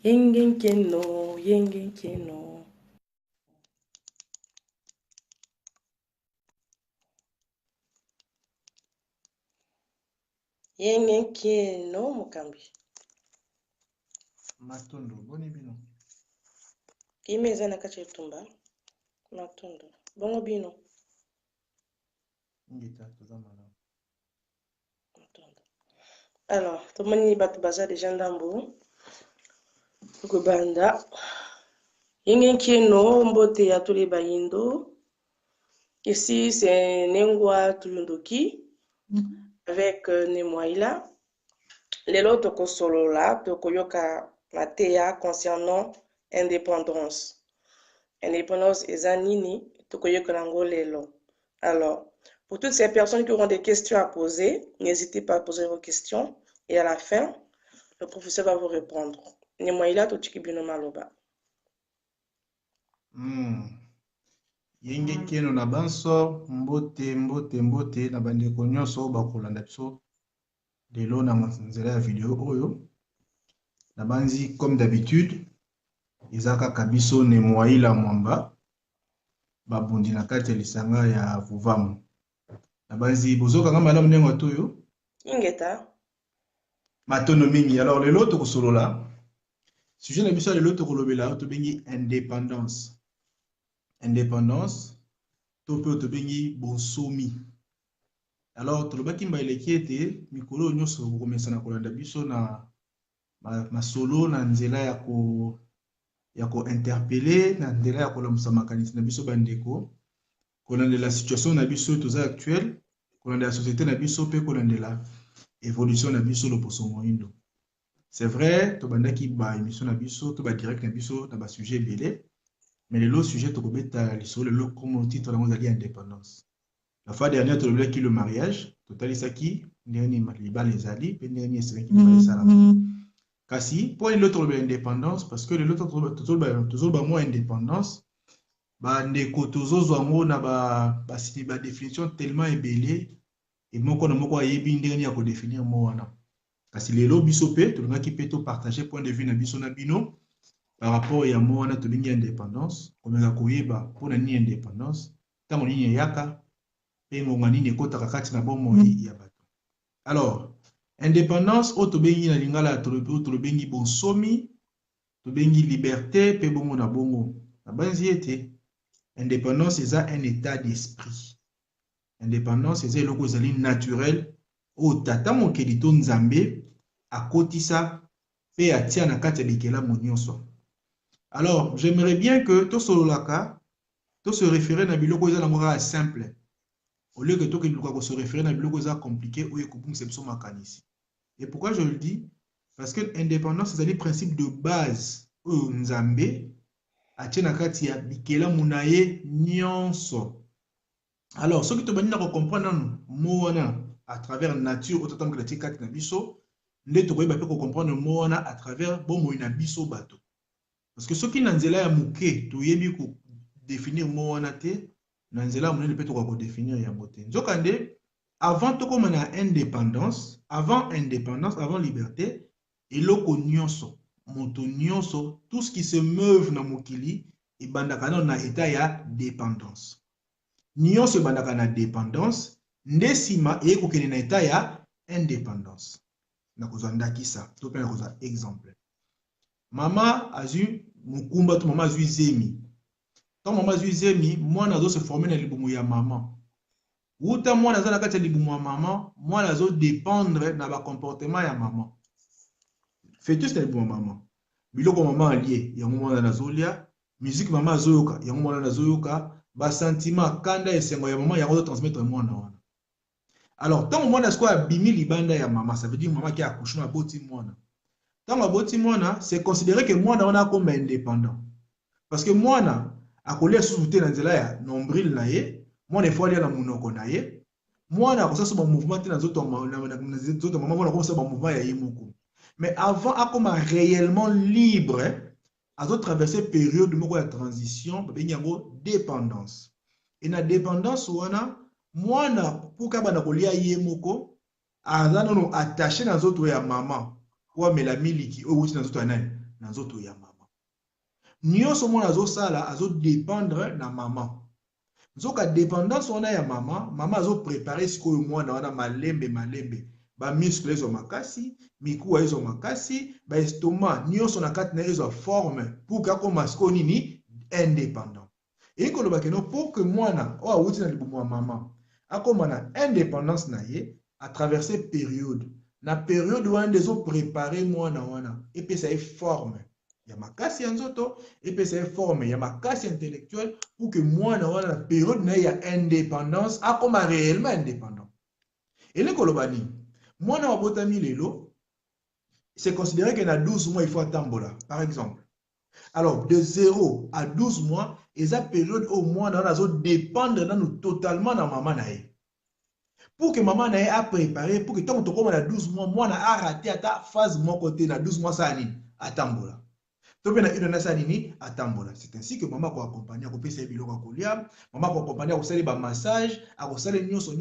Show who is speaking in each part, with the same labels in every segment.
Speaker 1: Yengenkeno, yengenkeno. Yengenkeno, Mukambi.
Speaker 2: Matondo, boni bino.
Speaker 1: Kimeza na kati tumba. Matondo. Bongo bino.
Speaker 2: Ngita, toza malamu.
Speaker 1: Matondo. Alors, tomoni bato baza déjà ndambo. Kobanda. Yengenkeno, mbote ya tole bayindo. Ici, c'est Nengwa Tulundoki avec Nemoaila. Lelo toko solola, toko yoka mateya concernant indépendance. Indépendance eza nini, toko yoka nango lelo. Alors, pour toutes ces personnes qui auront des questions à poser, n'hésitez pas à poser vos questions. Et à la fin, le professeur va vous répondre. Nemoaila totiki bino maloba.
Speaker 2: Yengenkeno na banso, mbote na bandeko nyonso bakolanda biso lelo na nzela ya video oyo. Na banzi comme d'habitude, eza kaka biso Nemoaila Mwamba babundi na kati ya lisanga ya Vuvamu. Na banzi bozoka nga malamu ndenge watoyo
Speaker 1: Ingeta.
Speaker 2: matono mingi. Alors lelo tokosolola sujet na biso lelo tokolobela to bengi indépendance. Indépendance, tope to bengi bonsomi. Alors tolobaki mbaeleki ete mikolo nyonso bokomesa na kolanda biso na masolo na nzela ya ko interpeller na nzela ya kolamusa makanisi na biso bandeko kolandela situation na biso toza actuel, kolandela société na biso pe kolandela évolution na biso loposo moindo. C'est vrai tobandaki ba émission na biso to ba direct na biso na ba sujet belé. Mais le sujet sur le comme titre de indépendance. La fois dernière, tu as le mariage, total isaki, les ali, Kasi, pour l'autre indépendance, parce que l'autre toujours moins indépendance, ndeko tozo na ba définition tellement ébélée et moko na moko ayebi ndenge ya ko définir mo wana. Kasi lelo biso pe to ngaki pe to partager point de vue na biso na bino. Par rapport à moi, on a une indépendance, on a koyeba pour une indépendance, tant on y yaka, et on a une kota kakati na bon yabato. Alors, indépendance, au tobengi na lingala tobengi bonsomi, tobengi liberté, pe bongo na bongo. Na banzi ete, indépendance c'est un état d'esprit. Indépendance c'est un loko zali naturel, au tata mon kelito nzambe, a kotisa, pe atia na kati bikela monionso. Alors, j'aimerais bien que tout se référer à biloko eza simple. Au lieu que tout se référer à biloko eza compliqué ou ekubum sepso makanisi. Et pourquoi je le dis? Parce que l'indépendance c'est le principe de base où nzambe atie na kati ya bikela munaye nyonso. Alors, ce que tu vas comprendre mo wana à travers nature autant que la tie kati na biso, nde to koyeba pe ko comprendre mo wana à travers bomo ina biso bato. Parce que ce qui n'a pas mouké, tu y ko définir mo wana te, n'a nzela mo ne peut ko définir ya boté. Nzokande avant to comme na indépendance, avant liberté, eloko nyonso, moto nyonso, tout ce qui se meut na mokili, et bandaka na état ya dépendance. Nyonso bandaka na dépendance, ndesima e ko kene na état ya indépendance. Na kozanda kisa, to pe na koza exemple. Mama azu mukumba to mama azu zemi. Quand mama azu zemi, mwana azo se former na libumu ya mama. Uta mwana aza na kati ya libumu ya mama, mwana azo dépendre na ba comportement ya mama. Fetus na libumu ya mama. Biloko mama alie, yango mwana nazolia, musique mama azoyoka, yango mwana nazoyoka, ba sentiment kanda esengo ya mama yango transmettre mwana wana. Alors, tant mwana sko abimi libanda ya mama, ça veut dire mama qui a accouché na boti mwana. Tant que mwana, c'est considéré que mwana on a comme indépendant. Parce que mwana a collé sous la nzela ya nombril na ye, mwana faut aller na munoko na ye, mwana a ça mouvement na zoto maman mwana comme ça mouvement ya yemoko. Mais avant a comme réellement libre, a traversé période moko ya transition, ba yango dépendance. Et na dépendance wana mwana pour ka bana kolia yemoko, a non attaché na zoto ya maman. Kwa melamiliki o wuti na zoto anani na nzoto ya mama. Nyonso mwana azosala azodépendre na mama. Nzoka dépendance wana ya mama, mama azoprépare sikoyo mwana wana malembe. Ba muscle ezo makasi, mikuwa ezo makasi, ba estomac nyonso na kati na ezo forme pour que akoma sikoyo nini indépendant. Et koloba keno pour que mwana o awuti na libumu ya mama akoma na indépendance na ye à traverser période. Na période wana dezo préparer mwana wana epesa ye forme ya makasi ya nzoto epesa ye forme ya makasi intellectuelle pour que mwana wana na période na ye ya indépendance akoma réellement indépendant. Et koloba nini mwana wa botami lelo c'est considéré que na 12 mois il faut atambola par exemple. Alors de 0 à 12 mois eza période au mwana wana azo dépendre nanu totalement na mama na ye. Pour que maman na ye a préparé pour que tant que tu na 12 mois mwana a raté ata phase mon côté na 12 mois ça nini atambola. To bena ina na sa nini atambola. C'est ainsi que maman ko accompagner ko pesa biloko kolia, maman ko accompagner ko sali ba massage, ko sali nyonso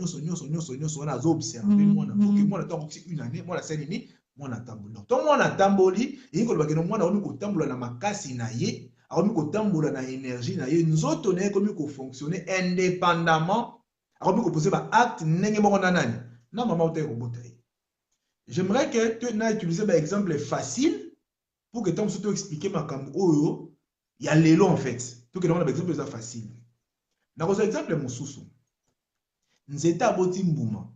Speaker 2: wana azo observer mwana pour que mwana tant que une année mwana sali nini mwana tambola. To mwana tamboli et ko bakeno mwana omi ko tambola na makasi na ye, omi ko tambola na énergie na ye, nzoto na ye komi ko fonctionner indépendamment. Alors, poser un acte, na maman j'aimerais que tu aies utilisé un exemple facile pour que tu aies expliqué ma cambo. Il y a l'élo en fait. Tout que un exemple facile. Dans un exemple, Moussoussou. Nzeta aboti mbuma.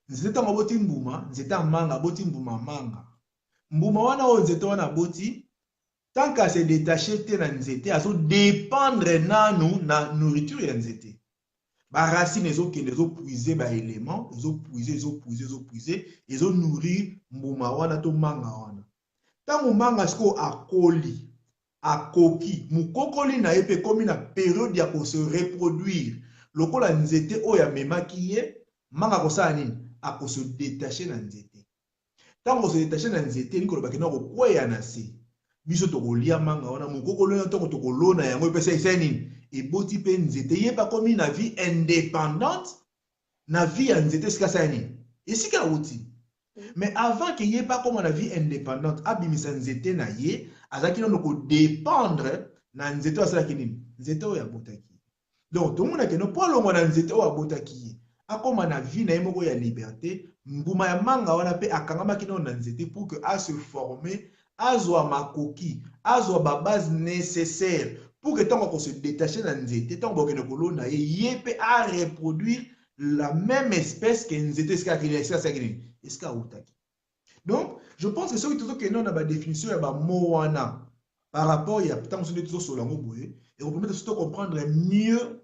Speaker 2: Nzeta aboti mbuma. Nzeta manga aboti mbuma manga. Mbuma wana o nzeta wana aboti. Tant qu'à se détacher de nzete, à se dépendre na nourriture ya nzete. Ba racine ezokende ezopuiser ba élément ezopuiser ezonourrir mbuma wana to manga wana. Tango manga siko akoli akoki mukokoli na ye pe komi na période ya ko se reproduire lokola nzete oyo amemaki ye manga kosala nini ako se détacher na nzete. Tango se détacher na nzete ni koloba kena kokweya na se biso tokolia manga wana mukokoli na toko tokolona yango epesa isa nini eboti pe nzete ye pa komi na vie indépendante na vie ya nzete sika sa nini esika uti. Mais avant que ye pa comme na vie indépendante abimisa nzete na ye azaki no ko dépendre na nzete asala kinini nzete o ya botaki. Donc tout le monde ke no po longo na nzete o abotaki ye akoma na vie na ye moko ya liberté mbuma ya manga wana pe akangama kino na nzete pour que a se former azwa makoki azwa ba base nécessaire pour que tant qu'on se détache dans nzete tant qu'on ne kolona ye pe a reproduire la même espèce que nzete ska utaki. Donc je pense que ce qui est non na ba définition ya ba moana par rapport ya tant qu'on se dit sur lango boye et on permet de comprendre mieux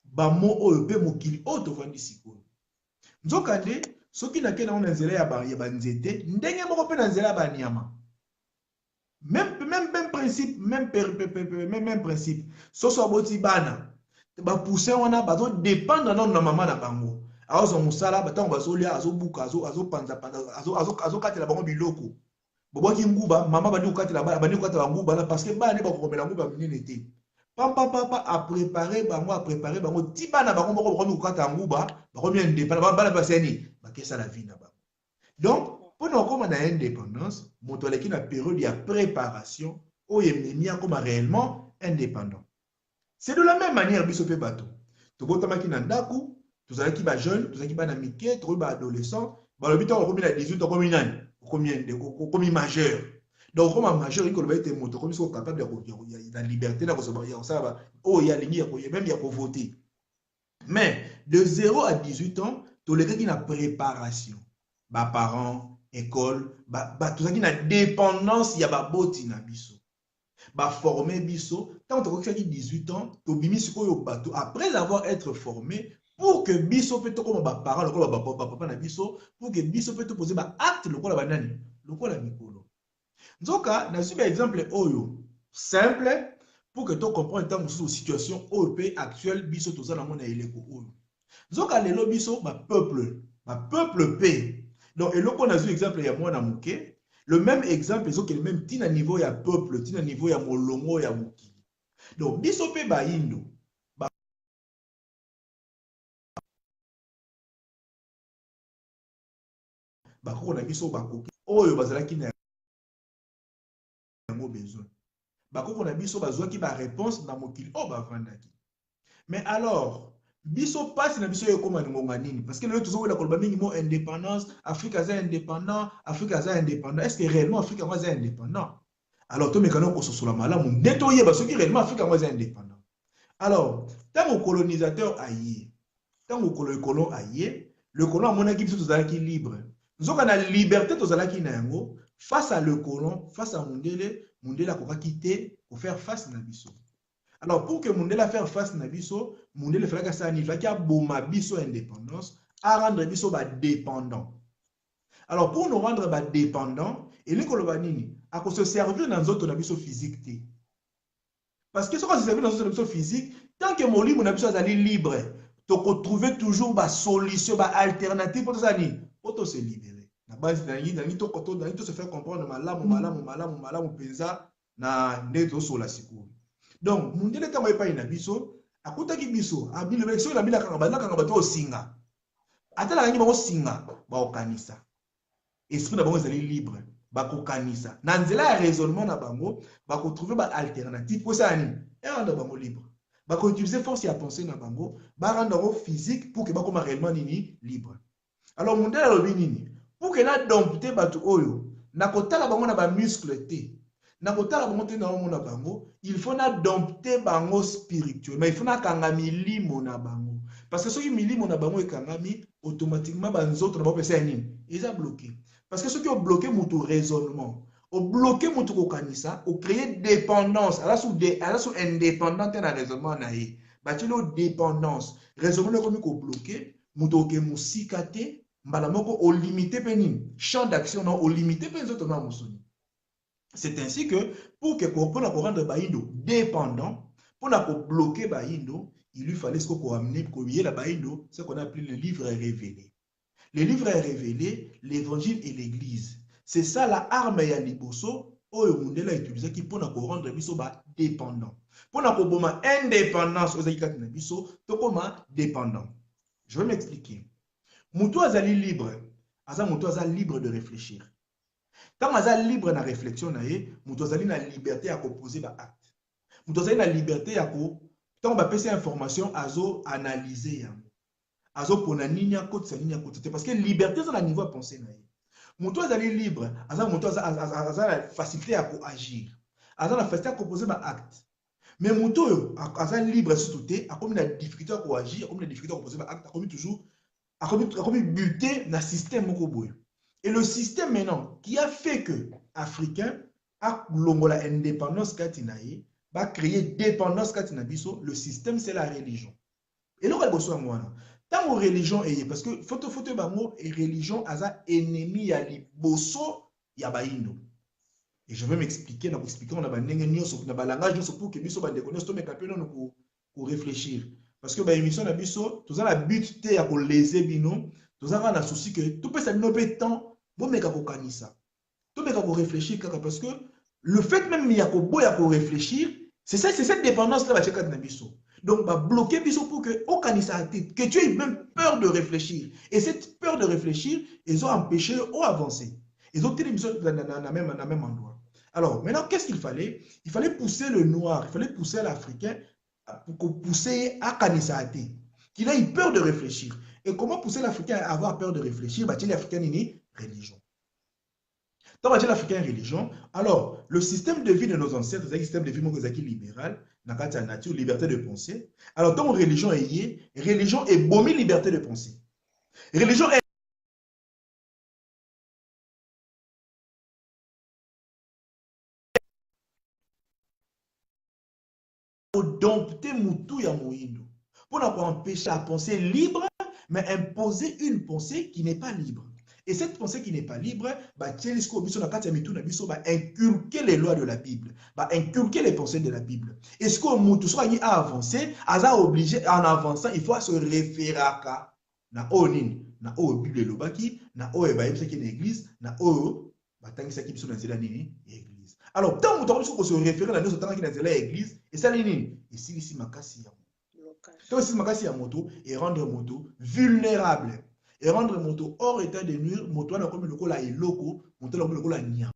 Speaker 2: ba mo o pe mokili auto vandi siko. Nzokande soki na kena on nzela ya ba nzete ndenge moko pe na nzela ya ba nyama. Même principe, même principe. Soso aboti bana. Ba pousser wana bazo dépendre na maman na bango. Azo musala batango bazo lia azo buka azo panza azo katela bango biloko. Boboki nguba mama badi ukatela bani ukatela nguba parce que bana ba komela nguba minene te. Papa a préparé bango ti bana bango moko ba ukatela nguba ba komi indépendant bana baseni ba kesa la vie na bango. Donc pour nous comme on a indépendance, mon qui na période de préparation où il y a comme réellement indépendant. C'est de la même manière biso pe bato. To botama ki na ndaku, to zala ki ba jeune, to zala ki ba na mike, to ba adolescent, ba lo bito ko na 18 ko minani, ko majeur. Donc comme majeur il ko ba ete moto comme so capable de la liberté na ko so ba ya ça ba oh ya lingi ya ko même ya ko voter. Mais de 0 à 18 ans, to le qui na préparation. Ba parents école tout ça qui na dépendance ya ba boti na biso ba former biso tant que tu 18 ans to bimi sikoyo bato après avoir être formé pour que biso peut comme ba parents lokola ba papa na biso pour que biso peut poser ba acte lokola ba nani lokola mikolo nzoka na suba exemple oyo simple pour que tu comprendre tant que situation OP actuelle biso to za na mona eleko oyo nzoka lelo biso ba peuple paix. Donc, et là, on a vu l'exemple, il y a moi, le même exemple, c'est le même tina niveau, il y a peuple, tina niveau, il y a molongo, il y a mouki. Donc, bisope ba indo. Ba koko na biso ba koki. Oyo bazala ki na bakoko na biso bazwaki ba réponse na mokili o bavandaki. Mais alors biso pasi na biso ekoma ngonga nini? Parce que le toujours la koloba mingi mo indépendance, Afrique aza indépendant, Afrique aza indépendant. Est-ce que réellement Afrique aza indépendant? Alors to mekano ko sosola malamu neto yeba soki réellement Afrique aza indépendant. Alors tant au colonisateur aïe, tant au colon aïe, le colon a monaki biso tozalaki libre. Nous avons la liberté tozalaki na yango face à le colon, face à Mundele, Mundele a quitté pour faire face na biso. Alors, pour que Mundele fasse face à biso, Mundele fallait que ça il a boma biso indépendance, à rendre biso dépendant. Alors, pour nous rendre dépendant, et les kolobanini, à se servir dans notre biso physique. Parce que ce qu'on se servir dans notre biso physique, tant que mon libre biso est libre, tu peux trouver toujours une solution, une alternative pour se libérer. La base de se faire comprendre malamu penza na neto sur la secours. Donc, Mundele kama epai na biso, akutaki biso, abile beso na bila kanga bato osinga. Atala kangi bango singa, ba okanisa. Esprit na bango ezali libre, ba kokanisa. Na nzela ya raisonnement na bango, ba ko trouver ba alternative pour ça ni. Et rendre bango libre. Ba ko utiliser force ya penser na bango, ba rendre bango physique pour que ba koma réellement nini libre. Alors Mundele alobi nini? Pour que na dompter bato oyo, na kotala bango na ba muscle te. Il faut dompter bango spirituel, mais il faut kanga milimo na bango. Parce que ceux qui milimo na bango et kangami, automatiquement banzo na bango ils ont bloqué. Parce que ceux qui ont bloqué mon raisonnement, ont bloqué mon kanisa, ont créé dépendance. Alors sous indépendante na raisonnement na ye. Batilo dépendance. Raisonnement comme ko bloqué, muto ke musikate, mbalamoko au limité penin. Champ d'action non au limité pen zoto na musoni. C'est ainsi que pour rendre Baïndo dépendant, pour bloquer Baïndo, il lui fallait ce qu'on amener pour la Baïndo, ce qu'on appelle le livre révélé. Le livre est révélé, l'évangile et l'église. C'est ça la arme ya liboso, oyo Mundele a utilisé qui pour rendre biso dépendant. Pour boma indépendance aux aïkat na biso, to koma dépendant. Je vais m'expliquer. Mutu azali libre, mutu azali libre de réfléchir. Quand on est libre dans la réflexion, on a la liberté à poser des actes. On a la liberté à quand on va passer information à analyser. À pour na ninia côté parce que liberté c'est le niveau à penser. On a libre, on a la facilité à agir. On a la facilité à poser des actes. Mais on a libre surtout a comme la difficulté à agir, comme la difficulté à poser des actes, comme toujours à buter dans le système. Et le système maintenant qui a fait que Africain a l'ongola indépendance katinaye va créer dépendance katinabiso, le système c'est la religion. Et là on besoin moi tant que religion est parce que photo bango et religion aza ennemi ya liboso ya baindo. Et je vais m'expliquer on a ba ndenge nyonso na ba langage nyonso pour que biso ba déconner to meka peno pour réfléchir parce que ba émission na biso tous la but te ya ko léser bino tous avons un souci que tout peut s'adnoper temps bon mais kako kanisa tout mais kako réfléchir parce que le fait même ya ko boya ko réfléchir c'est cette dépendance là va checker na biso donc va bloquer biso pour que au kanisa que tu aies même peur de réfléchir et cette peur de réfléchir ils ont empêché au avancer ils ont tiré biso dans même endroit. Alors maintenant qu'est-ce qu'il fallait? Il fallait pousser le noir, il fallait pousser l'Africain pour pousser à kanisa qu'il ait peur de réfléchir. Et comment pousser l'Africain à avoir peur de réfléchir? L'Africain est religion. Dans l'Africain religion, alors le système de vie de nos ancêtres, c'est un système de vie libéral, dans la nature, liberté de penser. Alors, dans religion est bomi liberté de penser. Religion est dompter mutu ya moindo. Pour empêcher à penser libre, mais imposer une pensée qui n'est pas libre. Et cette pensée qui n'est pas libre, inculquer les lois de la Bible, inculquer les pensées de la Bible. Est-ce que Moutou soit avancé, obligé en avançant, il faut se référer à na onin, na o Bible lobaki, na o ebaïbse qui est l'église, na o batangisa qui sont dans l'église. Alors, tant que vous se référer à l'église, et ça l'est et si ici makasi ya donc si makasi ya moto et rendre moto vulnérable et rendre moto hors état de nuire moto na comme le kola eloko moto na comme le kola nia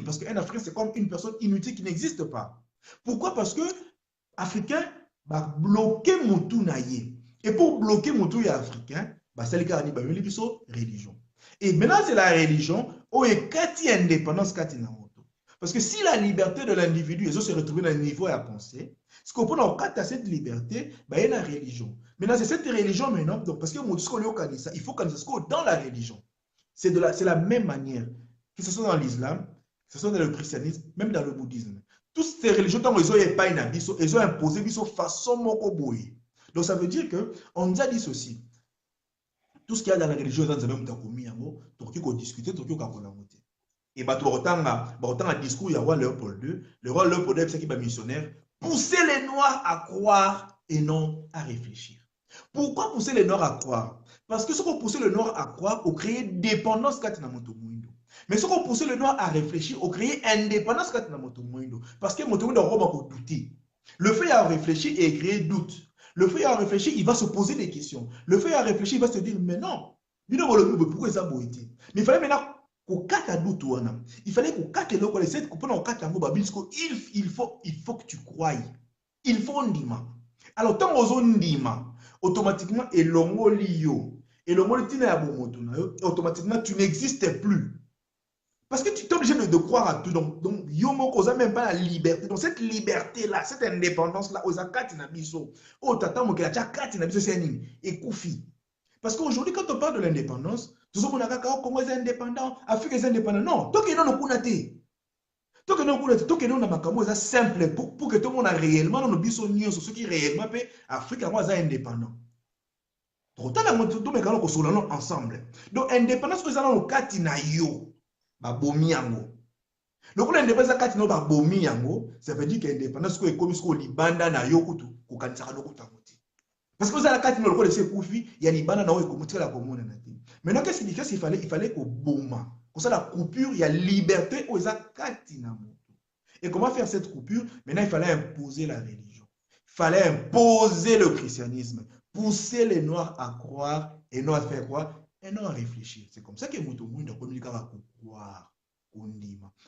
Speaker 2: parce qu'un Africain, c'est comme une personne inutile qui n'existe pas. Pourquoi? Parce que Africain va bloquer Moutou Naye. Et pour bloquer Moutou et Africain, c'est le cas de religion. Et maintenant, c'est la religion où il y a indépendance. Parce que si la liberté de l'individu, ils se retrouver dans le niveau à penser, ce qu'on peut dans cette liberté, il y a la religion. Maintenant, c'est cette religion maintenant, donc, parce que il faut qu'on soit dans la religion. C'est la même manière, que ce soit dans l'islam, que ce soit dans le christianisme, même dans le bouddhisme. Toutes ces religions, tant qu'ils n'ont pas ils ont imposé de façon mokoboye. Donc ça veut dire qu'on nous a dit ceci. Tout ce qu'il y a dans la religion, dans le commis, il faut discuter, il faut collaborer. Et autant un discours, il y a roi Léopold II. Le roi Léopold II, c'est qui est missionnaire. Pousser les Noirs à croire et non à réfléchir. Pourquoi pousser les Noirs à croire? Parce que ce qu'on pousse le Noir à croire, on crée dépendance. Mais ce qu'on pousse le Noir à réfléchir, on crée indépendance. Parce que Motomundo a douté. Le fait à réfléchir et créer doute. Le fait à réfléchir, il va se poser des questions. Le fait à réfléchir, il va se dire, mais non, pourquoi ça a été? Mais il fallait maintenant il fallait il faut que tu croies. Il faut ndima. Alors, tant aux ndima, automatiquement, et l'omolio, automatiquement, tu n'existes plus. Parce que tu es obligé de croire à tout. Donc yomo cause même pas la liberté. Donc, cette liberté-là, cette indépendance-là, aux akati na biso, oh, tata mokela, akati na biso, c'est et koufi. Parce qu'aujourd'hui, quand on parle de l'indépendance, tout le monde a dit que Congo est indépendant, Afrique est indépendant. Non, tant que nous avons c'est simple pour que tout le monde a réellement nos bisognos sur ce qui réellement fait Afrique est indépendant. Tout le monde ensemble. Donc, indépendance, nous allons au Katina yo, babomi yango. Donc, l'indépendance Katina yo babomi yango, ça veut dire que l'indépendance est comme ce qu'on libanda na yo kutu, kukanisaka no kutamoti. Parce que vous avez la carte, il y a des bananes qui la commune. Maintenant, qu'est-ce qu'il fallait? Il fallait qu'au boma, comme ça, la coupure, il y a liberté aux akatinamo. Et comment faire cette coupure? Maintenant, il fallait imposer la religion. Il fallait imposer le christianisme. Pousser les Noirs à croire et non à faire quoi? Et non à réfléchir. C'est comme ça que Moutoumou doit communiquer à croire.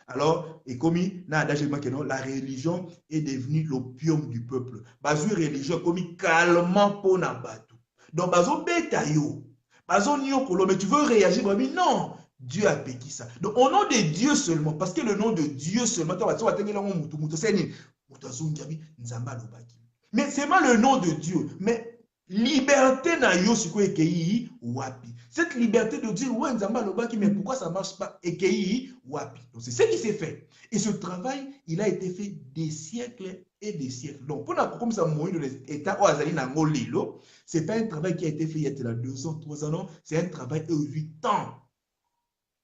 Speaker 2: Alors, et comme la religion est devenue l'opium du peuple. Bazo religion comme calmement pour Nabatou. Donc, bazo betayo. Bazo nyokolo, mais tu veux réagir? Non, Dieu a péqué ça. Donc, au nom de Dieu seulement, parce que le nom de Dieu seulement, mais c'est pas le nom de Dieu. Mais liberté na yo siko ekei wapi. Cette liberté de dire ouais nzamba lobaki mais pourquoi ça marche pas ekei wapi. Donc c'est ce qui s'est fait. Et ce travail, il a été fait des siècles et des siècles. Donc pour la comme ça moyen de l'état au azali na ngolilo, c'est pas un travail qui a été fait il y a 2 ans, 3 ans, non, c'est un travail de 8 ans.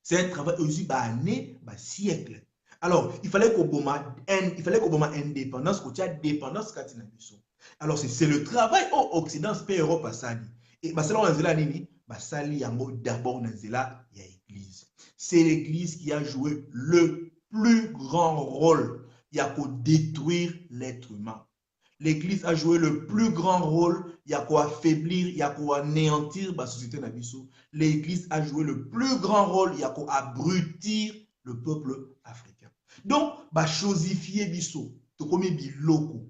Speaker 2: C'est un travail de 8 années, siècles. Alors, il fallait qu'au moment indépendance, qu'il y ait dépendance katina biso. Alors, c'est le travail au Occident, c'est Europe à Sali. Et c'est là où on a dit, Sali yango d'abord dans la église. C'est l'église qui a joué le plus grand rôle. Il y a pour détruire l'être humain. L'église a joué le plus grand rôle. Il y a quoi affaiblir, il y a quoi anéantir la société nabiso. L'église a joué le plus grand rôle. Il y a quoi abrutir le peuple africain. Donc, chosifier biso, to comme biloko.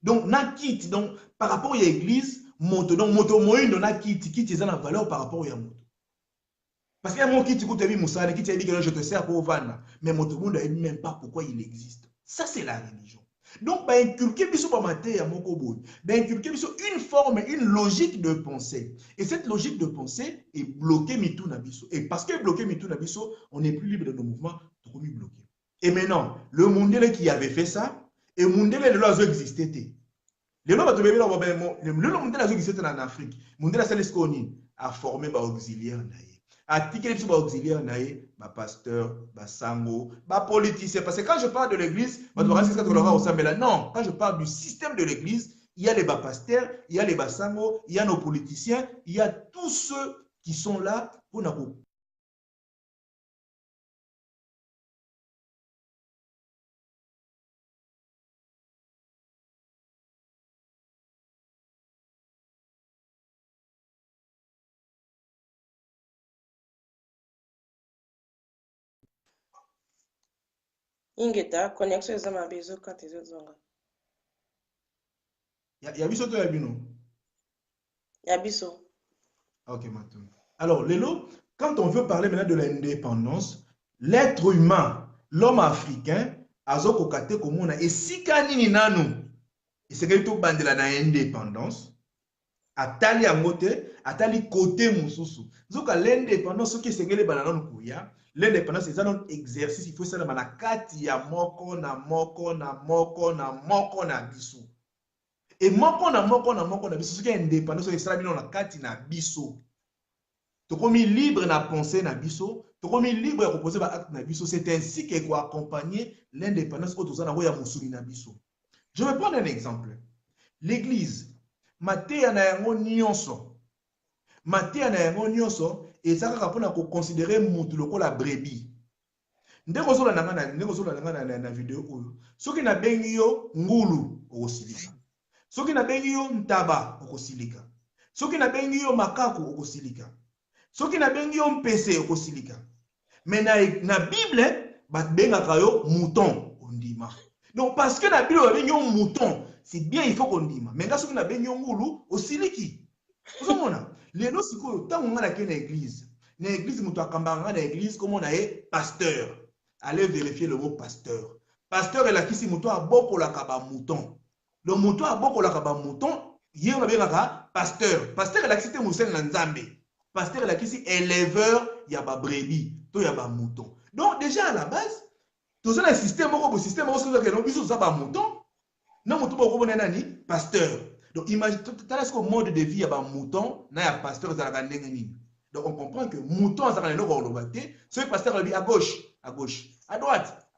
Speaker 2: Donc, na kit, donc, par rapport à l'église, moto moïno na kit ils ont la valeur par rapport à moto. Parce qu'il y a mon kit, écoute, Moussa, qui dit que je te sers pour vendre, mais moto monde ne même pas pourquoi il existe. Ça, c'est la religion. Donc, inculquer une forme, une logique de pensée. Et cette logique de pensée est bloquée Mitou Nabiso. Et parce que bloqué Mitou Nabiso, on n'est plus libre de nos mouvements, tout est bloqué. Et maintenant, le Mundele qui avait fait ça, et Mundele le lois existait. Le Mundele existait en Afrique. Mundele a formé des auxiliaires. Article sur auxiliaire, pasteur, sango, politicien. Parce que quand je parle de l'église, non, quand je parle du système de l'église, il y a les pasteurs, il y a les sango, il y a nos politiciens, il y a tous ceux qui sont là pour nous.
Speaker 1: Ingeta, connexion eza mabe ezokata ezozonga.
Speaker 2: Ya biso to ya bino?
Speaker 1: Ya biso.
Speaker 2: Ok, maintenant. Alors, Lélo, quand on veut parler maintenant de l'indépendance, l'être humain, l'homme africain, azokokate komona esika nini nanu esekeli tobandela na indépendance atali yango te, atali côté mosusu. Zoka l'indépendance soki esengeli bana nanu koya, l'indépendance eza non exercice il faut esalama na kati ya moko na moko na moko na moko na biso. Et moko na moko na moko na biso soki indépendance soki esalami na kati na biso. Tokomi libre na pensée na biso, tokomi libre ya proposer ba acte na biso, c'est ainsi que ko accompagner l'indépendance au tozana ya musuni na biso. Je vais prendre un exemple. L'église, mateya na yango nyonso. Mateya na yango nyonso ezaka pona ko considérer mutu lokola brebis. Ndeko zola na vidéo oyo. Soki na bengi yo ngulu okosilika. Soki na bengi yo ntaba okosilika. Soki na bengi yo makaku okosilika. Soki na bengi yo mpese okosilika. Mais na Bible bat bengaka yo mouton ondima. Donc parce que na Bible ba bengi yo mouton, c'est bien il faut qu'on dima. Mais soki na bengi yo ngulu osiliki. Vous mona lelo sikoyo tango ngana ke na église. Na église muto akambanga na église comme on a pasteur. Allez vérifier le mot pasteur. Pasteur est là qui si muto abokola kaba mouton. Le mouton abokola kaba mouton, yé ba bengaka pasteur. Pasteur est là qui c'était musel na nzambe. Pasteur est là qui si éleveur ya ba brebis, to ya ba mouton. Donc déjà à la base, tout un système au système au que non biso za ba mouton. Non mouton ko bona nani pasteur. Donc imagine tout à l'heure mode de vie ya ba mouton na ya pasteur za la ndenge nini. Donc on comprend que mouton ça le ko lobaté, ce pasteur lui à gauche, à droite.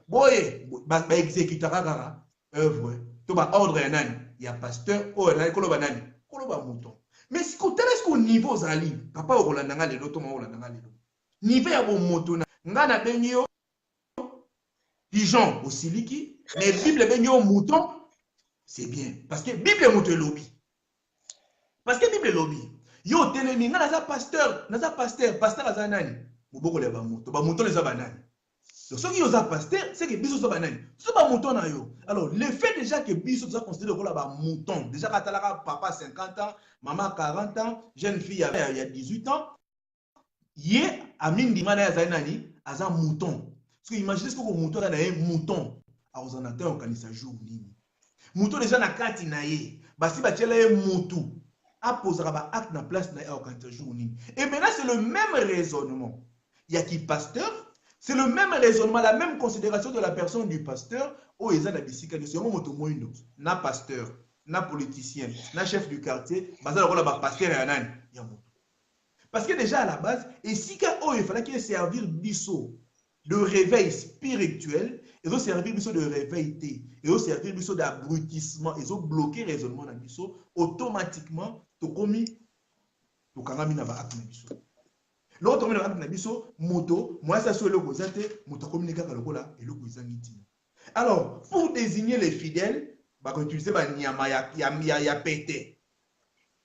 Speaker 2: Boye ba exécuter kaka œuvre. To ba ordre ya nani, ya pasteur o na ko loba nani, ko loba mouton. Mais si tu as un niveau zali, papa au Rolandanga le loto ma Rolandanga le niveau ya bon moto na ngana benyo pigeon au siliki, mais Bible benyo mouton, c'est bien parce que Bible mouton lobby. Parce que Bible lobby. Yo telemi ngana za pasteur za nani? Moboko le ba mouton les banani. Donc ceux qui ont un pasteur, c'est que biso so banani. So ba mouton na yo. Alors le fait déjà que biso soit considéré comme la mouton, déjà katalaka papa 50 ans, maman 40 ans, jeune fille il y a 18 ans, yé amindi mana ya zainani aza mouton. Parce que imaginez ce que mouton na un mouton. A ozanateur okanisa jour nini. Mouton déjà na kati na ye. Basi ba tchela ye moutou. A posera ba acte na place na okanisa jour nini. Et maintenant c'est le même raisonnement. Il y a qui pasteur. C'est le même raisonnement, la même considération de la personne du pasteur. Oh, ils ont la bisika, na pasteur, na politicien, na chef du quartier, pasteur et parce que déjà à la base, et si il fallait qu'il servir biso de réveil spirituel, ils ont servi biso de réveil, ils ont servi biso d'abrutissement, ils ont bloqué le raisonnement dans biso, automatiquement, tu commis, tu kangami na ba akna biso. L'autre moto, moi ça soit le gozate, moto communique avec le cola et le gozangiti. Alors, pour désigner les fidèles, bah quand tu sais bah nyama ya pété,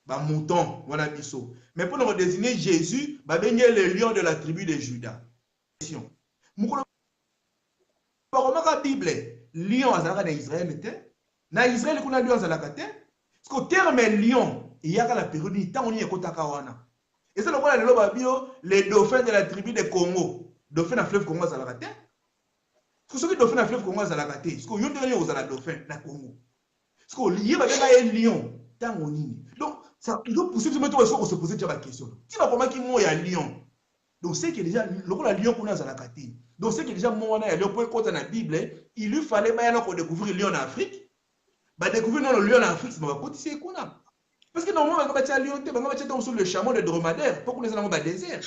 Speaker 2: bah mouton, voilà biso. Mais pour nous désigner Jésus, bah benye le lion de la tribu de Juda. Mukolo ba Bible, lion azalaka na Israël était. Na Israël kuna lion azalaka te. Parce que terme lion, il y a la période ni tant on y ekotaka wana. Et c'est le roi de l'Obabio, les dauphins de la tribu de Congo. Dauphin à fleuve Congo à la Parce que ceux qui dauphins à fleuve Congo à la Parce que yon dernier aux la dauphin na Congo. Parce que lié va un lion tant on y. Donc ça il faut poursuivre se poser la question. Tu vas comment qui moi il y a lion. Donc c'est que déjà le roi lion qu'on a à la Catine. Donc c'est que déjà moi on a le point quand dans la Bible, il lui fallait bien qu'on découvre le lion en Afrique. Bah découvrir le lion en Afrique, c'est pas quoi c'est qu'on a. Parce que normalement, on va mettre lion, on va mettre sur le chameau de dromadaire pour qu'on les ait dans le désert.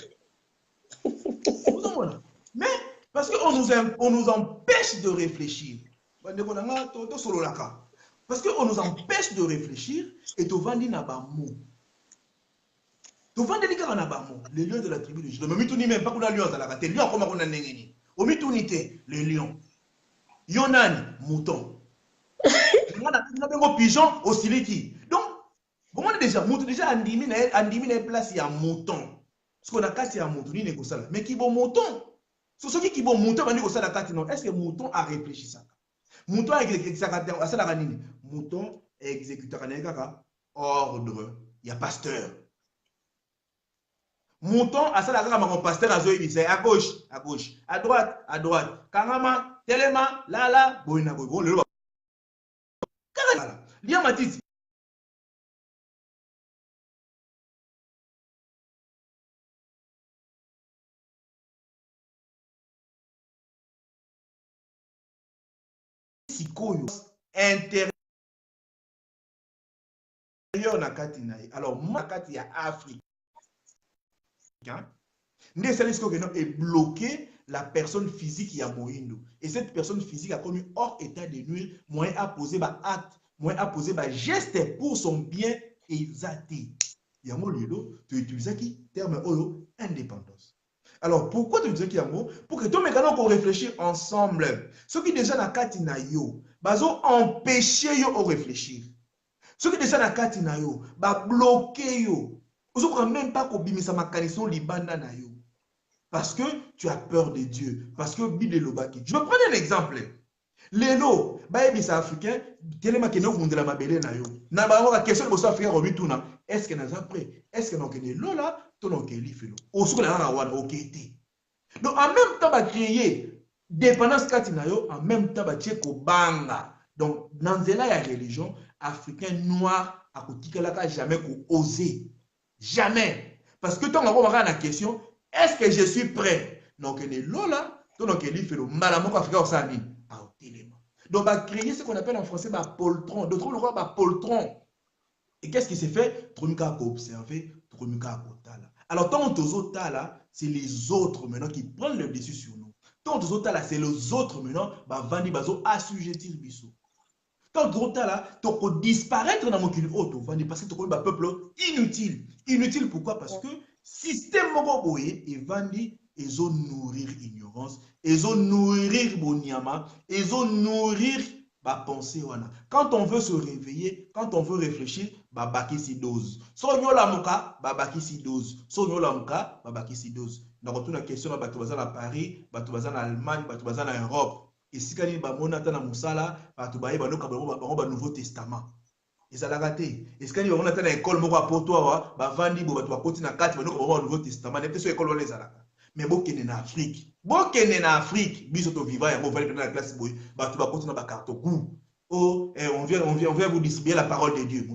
Speaker 2: Mais parce qu'on nous empêche de réfléchir. Parce qu'on nous empêche de réfléchir et tu vas dire Nabamo. Tu vas dire Nabamo, les lions de la tribu de Juda. Mais tu n'as même pas qu'on a lion dans la raté. Lion, comment on a n'engagé. Au mitunité, les lions. Yonan, mouton. On a pigeon, au siliki. Donc, comment déjà, mouton déjà andimi na place il y a mouton. Parce qu'on a cassé un mouton, ni négociable. Mais qui bon mouton? So ce qui bon mouton bandi ko sala kati non, est-ce que mouton a réfléchi ça? Mouton a exécuté ça à sala kanini? Mouton exécuteur kaka ordre, il y a pasteur. Mouton à sala kaka ma pasteur a zoyi c'est à gauche, à droite, Kangama, telema, lala, boina boy, le kala. Lia matiti. Sikoyo intérieur na kati na ye. Alors ma kati ya Afrique nde salisiko que non est bloqué la personne physique ya moindo et cette personne physique a commis hors état de nuire moyen à poser ba acte moyen à poser ba geste pour son bien exalté. Yango lelo tu utilises qui terme oyo indépendance. Alors pourquoi tu dis qu'il y a un mot pour que tous mes canaux qu'on réfléchir ensemble. Ceux qui déjà na kati na yo bazo empêcher yo au réfléchir. Ceux qui déjà na kati na yo ba bloquer yo. Vous ne même pas qu'on bimisa makaniso libanda na yo. Parce que tu as peur de Dieu. Parce que Bible lobaki. Je vais prendre un exemple. Lelo, ba ebisa africain, telema keno vundela mabele na yo. Na ba wa question boso africain robituna. Est-ce que naza prêt? Est-ce que non lola to non keli felo. Osuko na na wana okete. Donc en même temps ba créer dépendance kati na yo, en même temps ba tie ko banga. Donc dans nzela ya religion, africain noir akotikalaka jamais ko oser. Jamais. Parce que tant qu'on va la question, est-ce que je suis prêt? Donc, il est là, donc il fait le mal à mon africain au sani. Donc, on va créer ce qu'on appelle en français poltron. D'autres, on va poltron. Et qu'est-ce qui s'est fait? Trumika a observé, Trumika a kotala. Alors, tant que c'est les autres maintenant qui prennent le dessus sur nous. Tant que c'est les autres maintenant, vandi bazo assujettir biso. Quand tu là, tu peux disparaître dans mon culture parce que tu es un peuple inutile. Inutile pourquoi? Parce que système moboboye et vandi, ils ont nourrir ignorance, ils ont nourrir boniama, ils ont nourrir ba pensée wana. Quand on veut se réveiller, quand on veut réfléchir, baki si dose. Sonyo la muka, baki si dose. Sonyo la muka, baki si dose. Donc la question là, batu bazana à Paris, batu bazana en Allemagne, batu bazana en Europe. Et si quand il y a musala, batu baye banoka ba Nouveau Testament. Et ça l'a raté. Et si quand il y a une école moka pour toi, ba vandi bo batu bakoti na kati banoka ba Nouveau Testament. Ne peut-être école les alaka. Mais bokene na Afrique. Bokene na Afrique. Biso to vivant ya mo vali dans la classe boy. Batu bakoti na ba carte goût. Oh, on vient vous distribuer la parole de Dieu.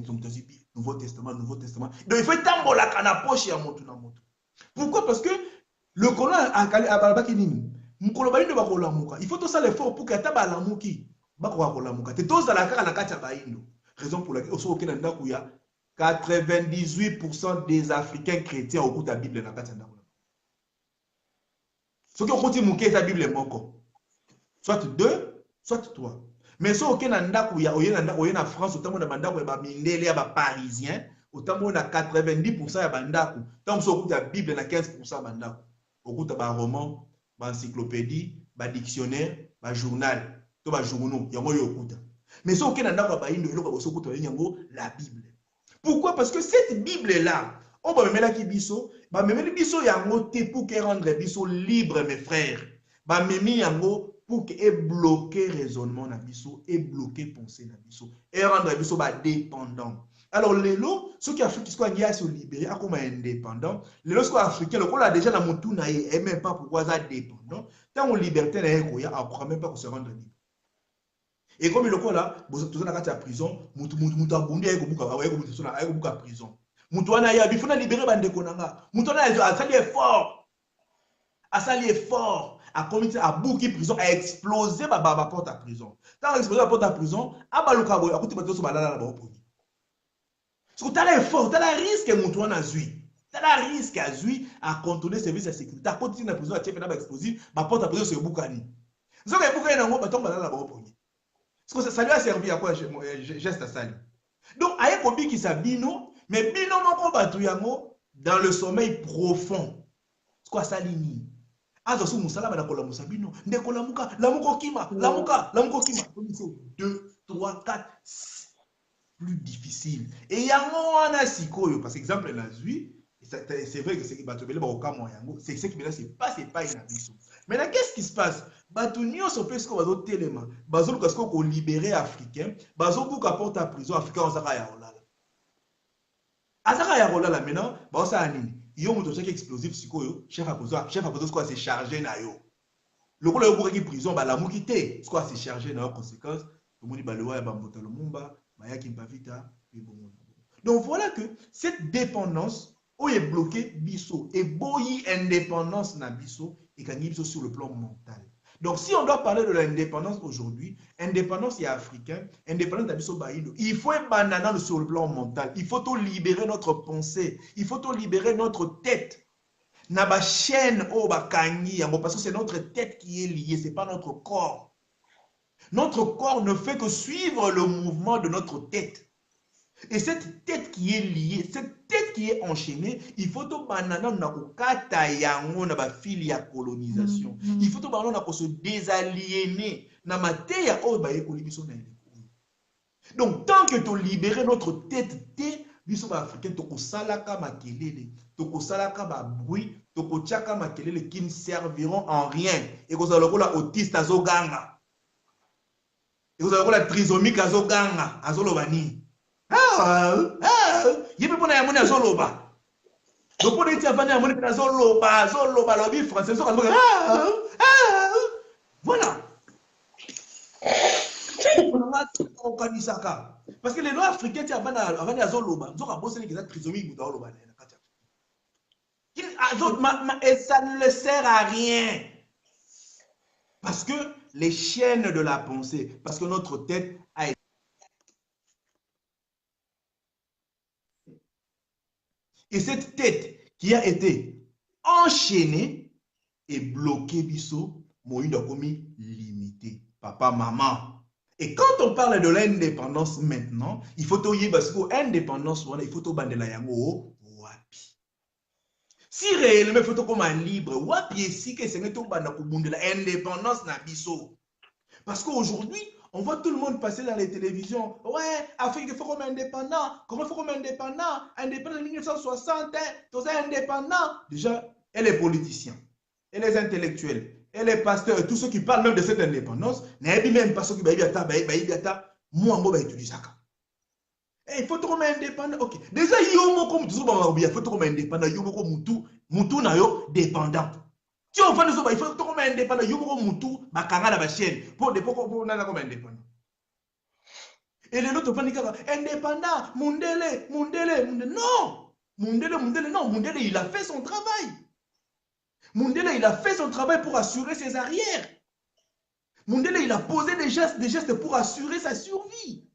Speaker 2: Nouveau Testament, Nouveau Testament. Donc il faut tambola kana poche ya motu na motu. Pourquoi? Parce que le colon a balabaki nini. Il faut tout ça l'effort pour que tu aies l'amuki. Tu as la raison pour laquelle il y a 98% des Africains chrétiens au bout de la Bible. Ce qui est la Bible, soit deux, soit trois. Mais ce qui est en France, autant de Parisiens, autant de 90% de Bandako. Tant que la Bible, 15% de Bandako. Au bout de roman. Encyclopédie, dictionnaire, journal, tout journaux, mais ce qui est la Bible. Pourquoi? Parce que cette Bible-là, on va mettre la biso, biso yango te pour que rendre biso libre, mes frères. Yango pour que bloquer raisonnement na biso et bloquer pensée na biso et rendre biso dépendant. Alors, les lots, ceux qui Afrique qui sont libérés, comme indépendants, les lots africains, le a déjà dans mon tour, et même pas pourquoi ça dépendant. Tant qu'on liberté, on ne même pas qu'on se rende libre. Et comme le coup là, vous êtes dans la prison, vous êtes abondé avec la prison. Vous êtes libéré, vous êtes fort. À s'allier fort, à comité à bouquet prison, à exploser la porte à prison. Quand on explose la porte à prison, à Baloukaboy, à côté de la là-bas. Parce que tu as l'effort, tu as le risque à contrôler le service de sécurité. Tu as continué la prison, tu as fait explosif, la porte à prison sur Boukani. Si tu as Boukani, ça lui a servi à quoi? Geste à sali. Donc, il y a un qui s'abino, mais bino dans le sommeil profond. C'est quoi ça ligne? Azosu musala banakola musabino, ndekola muka, lamuko kima. 2, 3, 4, plus difficile. Et il y a un sikoyo, parce que exemple, la zui, C'est vrai que c'est ce qui ne se passe pas une abysso. Maintenant, qu'est-ce qui se passe? Batunio se fait ce qu'on va dire tellement. Bazou parce qu'on libéré africain, bazou pour qu'apporte à prison africain on s'arrête à Olala. Azaka ya Olala maintenant, bah ça anime. Yo moto chef explosif sikoyo, chef à poser quoi c'est chargé na yo. Le coup le pour qui prison bah la mukité, quoi c'est chargé na conséquence. Le monde ba le wa ba mbota le mumba, ba ya kimpa vita et bon. Donc voilà que cette dépendance où est bloqué biso et boyi indépendance na biso et quand biso sur le plan mental. Donc si on doit parler de l'indépendance aujourd'hui, indépendance est africain, indépendance na biso baïdo, il faut un banana sur le plan mental. Il faut tout libérer notre pensée, il faut tout libérer notre tête. Na ba chaîne o ba kangi parce que c'est notre tête qui est liée, c'est pas notre corps. Notre corps ne fait que suivre le mouvement de notre tête. Et cette tête qui est liée, cette tête qui est enchaînée, il faut que banana na kokata yango na ba fili ya colonisation. Il faut que banana na ko se désaliéner na mateya o ba ekoli biso na eleko. Donc tant que tu libérer notre tête té biso ba africain to ko salaka makelele, to ko salaka ba bruit, to ko tiaka makelele qui ne serviront en rien et ko zalo la autiste azoganga. Et ko zalo la trisomique azoganga, azoloba ni. Il peut pas y azoloba. Donc pour dire avant y azoloba lobby français voilà. Parce que les lois africaines avant y azoloba, nous avons bossé les trisomiques ou azoloba. Et ça ne le sert à rien. Parce que les chaînes de la pensée, parce que notre tête a été. Et cette tête qui a été enchaînée et bloquée, biso, moïse a commis limité. Papa, maman. Et quand on parle de l'indépendance maintenant, il faut tout y parce que l'indépendance, il faut tout bande la yango wapi. Si réellement il faut tout comme un libre, wapi et si que c'est tout bande la indépendance na biso. Parce qu'aujourd'hui, on voit tout le monde passer dans les télévisions. Ouais, Afrique, il faut comme indépendant. Comment il faut comme indépendant? Indépendant en 1960, tous indépendants. Déjà, et les politiciens, et les intellectuels, et les pasteurs, et tous ceux qui parlent même de cette indépendance, n'ayez même pas ceux qui baïbiata, moi, moi, étudier ça. Il faut comme indépendant. Ok. Déjà, il y a faut comme indépendant. Il y a mutu na yo dépendant. Si on fait il faut que tu sois indépendant, il faut que tu sois la chaîne pour comme indépendant. Et les autres font indépendant, Mundele. Non! Mundele, non. Mundele, il a fait son travail. Mundele, il a fait son travail pour assurer ses arrières. Mundele, il a posé des gestes pour assurer sa survie.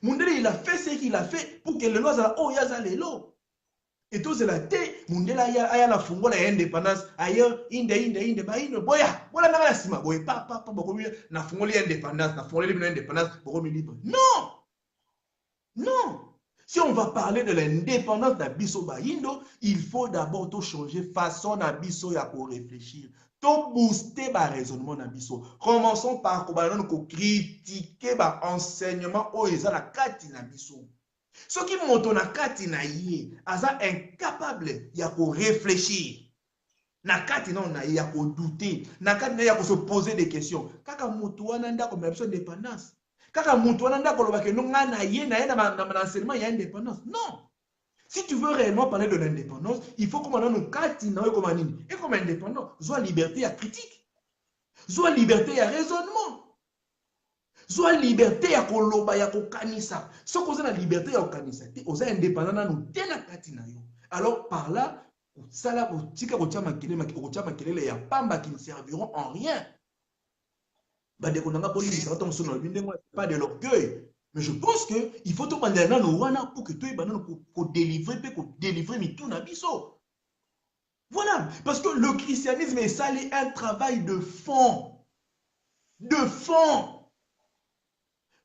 Speaker 2: Mundele, il a fait ce qu'il a fait pour que les lois soient oh, yaza les lois. Et tout cela, Mundela aya la fungo la indépendance, ailleurs, inde, boya, voilà na la sima, boya, pas, bokomi, na fungo li indépendance, na fungo li indépendance, bokomi libre. Non. Si on va parler de l'indépendance d'Abisso Bayindo, il faut d'abord tout changer façon d'Abisso ya pour réfléchir. Tout booster ba raisonnement d'Abisso. Commençons par critiquer ba enseignement au eza la kati n'Abisso. Ce qui monte na kati na ye, aza incapable ya ko réfléchir. Na kati na na ya ko douter, na kati na ya ko se poser des questions. Kaka mutu wana ndako na biso indépendance. Kaka mutu wana ndako loba ke nonga na ye na enseignement ya indépendance. Non. Si tu veux réellement parler de l'indépendance, il faut qu'on nous kati na comme nini. Et comme indépendant, soit liberté à critique. Soit liberté à raisonnement. Soit liberté ya koloba ya kokanisa. Ce qu'on a la liberté ya kokanisa, on est indépendant na nous tena kati na yo. Alors par là, ça là tika kotia makelele ya pamba qui ne serviront en rien. Ba de konanga poli ça tombe sur le binde moi pas de l'orgueil. Mais je pense que il faut tout bandana no wana pour que toi banana ko délivrer mi tout na biso. Voilà, parce que le christianisme est sali un travail de fond. De fond.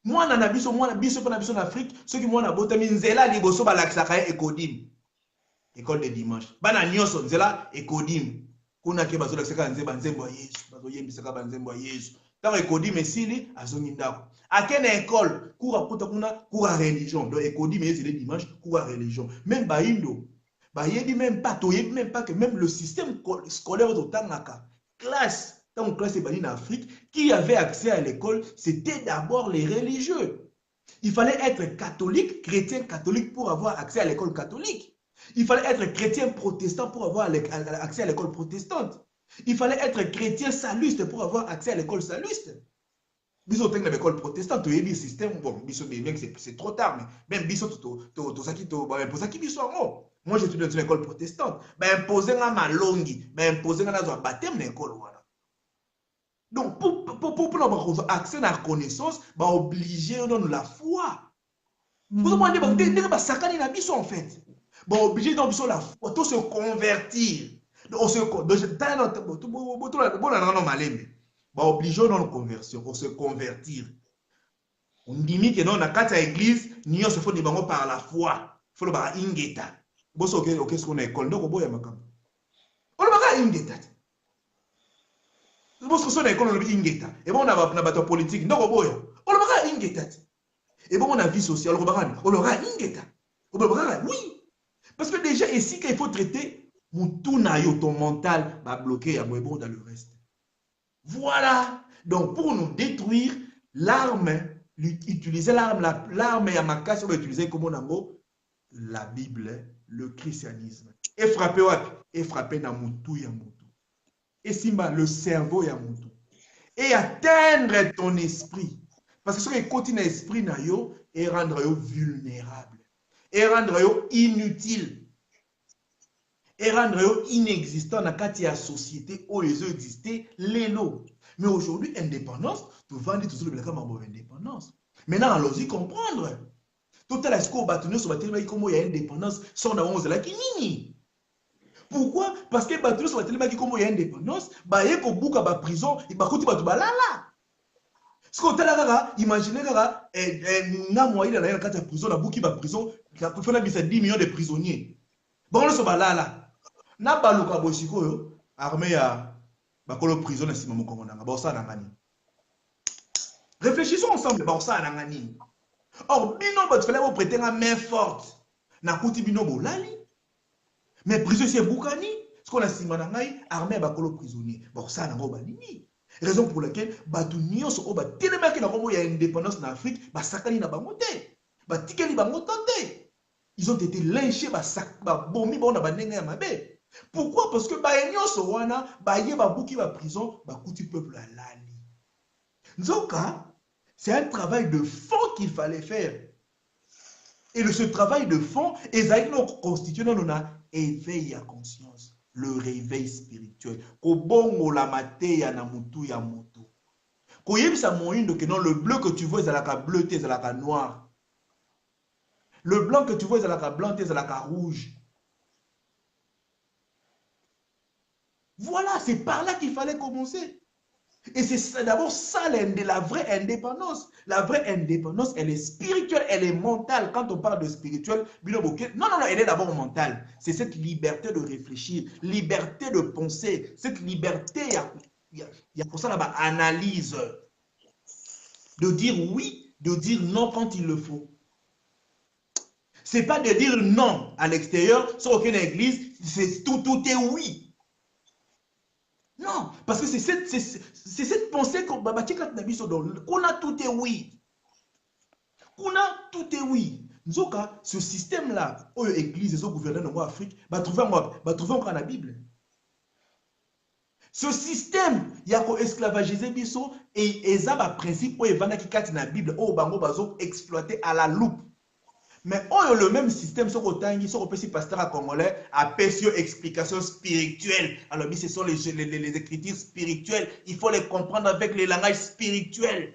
Speaker 2: Moi, na biso en Afrique, ceux qui m'ont abotami nzela liboso balakisaka ekodim. École de dimanche. Bana nyonso nzela ekodim. Kuna ke bazo lakisaka nzembo ya Yesu, bazo yembisaka banzembo ya Yesu. Tant ekodim esili azongi ndako. Akena école, cours à religion. Donc ekodim ezile dimanche, cours à religion. Même baindo. bah, il dit même pas que même le système scolaire de Tangaka, classe en Afrique, qui avait accès à l'école, c'était d'abord les religieux. Il fallait être catholique, chrétien catholique pour avoir accès à l'école catholique. Il fallait être chrétien protestant pour avoir accès à l'école protestante. Il fallait être chrétien saluste pour avoir accès à l'école saluste. Biso teng na l'école protestante, tu as système, bon, biso bien que c'est trop tard, mais même biso imposaki biso ango. Moi, j'étudie dans une école protestante. Ben imposer nga malongi, ben imposer nga na baptême na école wana. Donc, pour avoir accès à la connaissance, bah obligé de donner la foi. Vous demandez, bah sakani na biso en fait. Bah obligé de donner la foi, tout se convertir. On se obligé de nous conversion, on se convertir. On dit que dans la carte à l'église, nous se fait par la foi. Il faut le faire ingeta. Bon, c'est ok, ce qu'on a école, donc on boit makam. On le faire ingeta. Bon, ce qu'on a école, on le ingeta. Et bon, on a bataille politique, donc on boit. On le faire ingeta. Et bon, on a vie sociale, on le faire ingeta. On le faire, oui. Parce que déjà ici, qu'il faut traiter, ton mental va bloquer à bon dans le reste. Voilà. Donc, pour nous détruire, l'arme, utiliser l'arme à ma casse, on va utiliser comme on a mot, la Bible, le christianisme. Et frapper, dans Moutou ya Moutou. Et Simba, le cerveau ya Moutou. Et atteindre ton esprit. Parce que ce qui continue l'esprit na yo, et rendre yo vulnérable. Et rendre yo inutile. Et rendre yo inexistant dans la société où les eux existaient, les lots. Mais aujourd'hui, indépendance, tu vas dire tout le monde indépendance. Maintenant, allons-y comprendre. Tout à l'heure, Batounio sur Batelema, comment il y a indépendance, sans avoir la kinini. Pourquoi? Parce que Batounio sur Batelema, comment il y a indépendance, bah, il y a beaucoup de prison, il y a beaucoup de balala. Ce qu'on t'a là, imaginez là, n'a moyen d'aller dans la prison, la bouki de prison, il faut faire 10 millions de prisonniers. Bon, on se balala. Na baluka boshiko, armée ya bakolo prison na sima mokongo nanga, ba osana ngani. Réfléchissons ensemble, ba osana ngani. Or, bino, il fallait vous prêter la main forte. Na kuti bino bolali. Mais prison, c'est Boukani. Ce qu'on a simanangai, armée bakolo prisonnier. Bon, ça n'a pas balini. Raison pour laquelle, Batounio, so oba, tellement qu'il y a indépendance en Afrique, bah, sakani na bamote. Bah, tikeli bamotante. Ils ont été lynchés, bah, bomi, bah, on a banenga mabe. Pourquoi? Parce que, bah, enyo so wana, bah, yé, bah, bouki, bah, prison, bah, kuti peuple à lali. Nzoka, c'est un travail de fond qu'il fallait faire. Et ce travail de fond, Esaïe nous constitue dans éveil à conscience, le réveil spirituel. Kobongo la mateya na mutu ya moto. Koyebisa moyindo que non, le bleu que tu vois, c'est la bleu, c'est la noir. Le blanc que tu vois, c'est la blanc, c'est la rouge. Voilà, c'est par là qu'il fallait commencer. Et c'est d'abord ça la vraie indépendance. La vraie indépendance, elle est spirituelle, elle est mentale. Quand on parle de spirituel, non, elle est d'abord mentale. C'est cette liberté de réfléchir, liberté de penser, cette liberté, il y a pour ça là-bas, analyse. De dire oui, de dire non quand il le faut. Ce n'est pas de dire non à l'extérieur, sur aucune église, tout est oui. Non, parce que c'est cette pensée qu'on a tout est oui. Tout est oui. Nzoka, ce système-là, où l'église et le gouvernement en Afrique, va trouver encore dans la Bible. Ce système, il y a esclavagisé biso et ça va principe où il va qui dans la Bible, où bango bazo exploité à la loupe. Mais le même système, sur le petit pasteur congolais, a péché explication spirituelle. Alors, ce sont les écritures spirituelles. Il faut les comprendre avec les langages spirituels.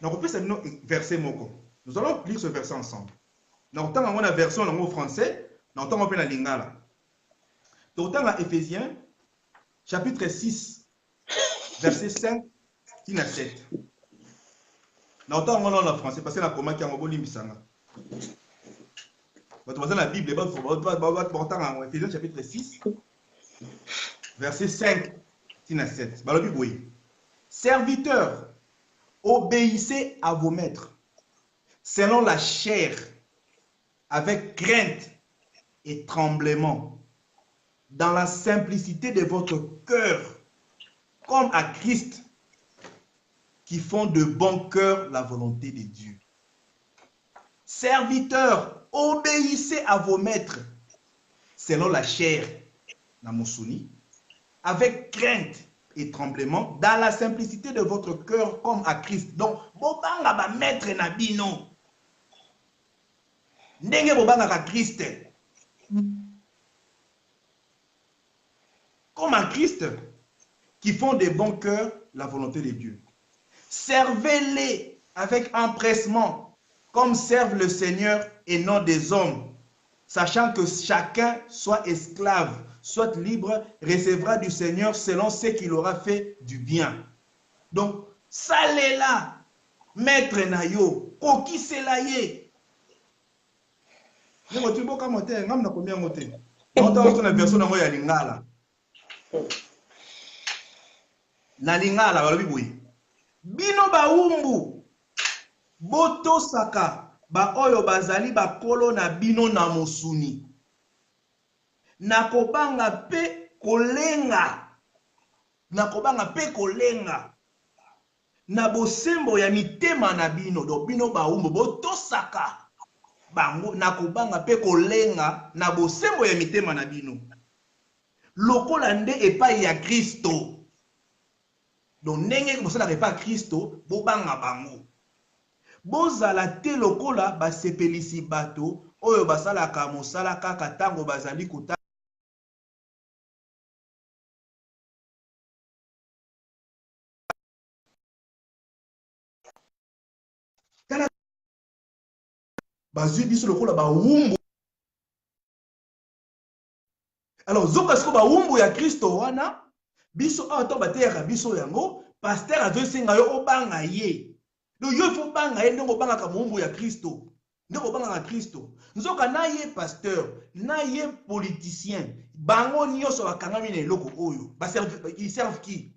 Speaker 2: Donc, on peut se verset moko. Nous allons lire ce verset ensemble. Donc, on a la version en mot français. Donc, on a la lingala. Donc, on a Éphésiens, chapitre 6, verset 5 à 7. Na autant on en français parce que la comment qui a ngoboli misanga. Votre voisin la Bible en Éphésiens chapitre 6 verset 5 à 7. Balobi boy. Serviteurs, obéissez à vos maîtres selon la chair
Speaker 3: avec crainte et tremblement, dans la simplicité de votre cœur, comme à Christ, qui font de bon cœur la volonté de Dieu. Serviteurs, obéissez à vos maîtres, selon la chair, na Mosuni, avec crainte et tremblement, dans la simplicité de votre cœur, comme à Christ. Donc, bobanga ba maître na bino. Ndenge bobanga ka Christ. Comme à Christ, qui font de bon cœur la volonté de Dieu. Servez-les avec empressement, comme servent le Seigneur et non des hommes, sachant que chacun, soit esclave, soit libre, recevra du Seigneur selon ce qu'il aura fait du bien. Donc, salela, maître nayo, koki selaye. Na lingala. Na lingala balobi boye. Bino baumbu botosaka ba oyo bazali bakolo na bino na mosuni. Nakobanga pe kolenga. Nakobanga pe kolenga. Na bosembo ya mitema na bino, do bino baumbu botosaka bango nakobanga pe kolenga na bosembo ya mitema na bino. Lokola nde epai ya Kristo. Donc ndenge bosala epai ya Kristo bobanga bango. Bozala te lokola basepelisi bato oyo basalaka mosala kaka tango bazali kota bazwi biso lokola baumbu. Alors zoka siko baumbu ya Kristo wana biso ato bateyaka biso yango pasteur azosenga yo obanga ye. Donc yo faut banga ye ndenge obangaka maumbu ya Kristo. Ndenge obangaka Kristo. Nzoka na ye pasteur, na ye politicien, bango nyonso bakangami na eloko oyo. Ils servent qui?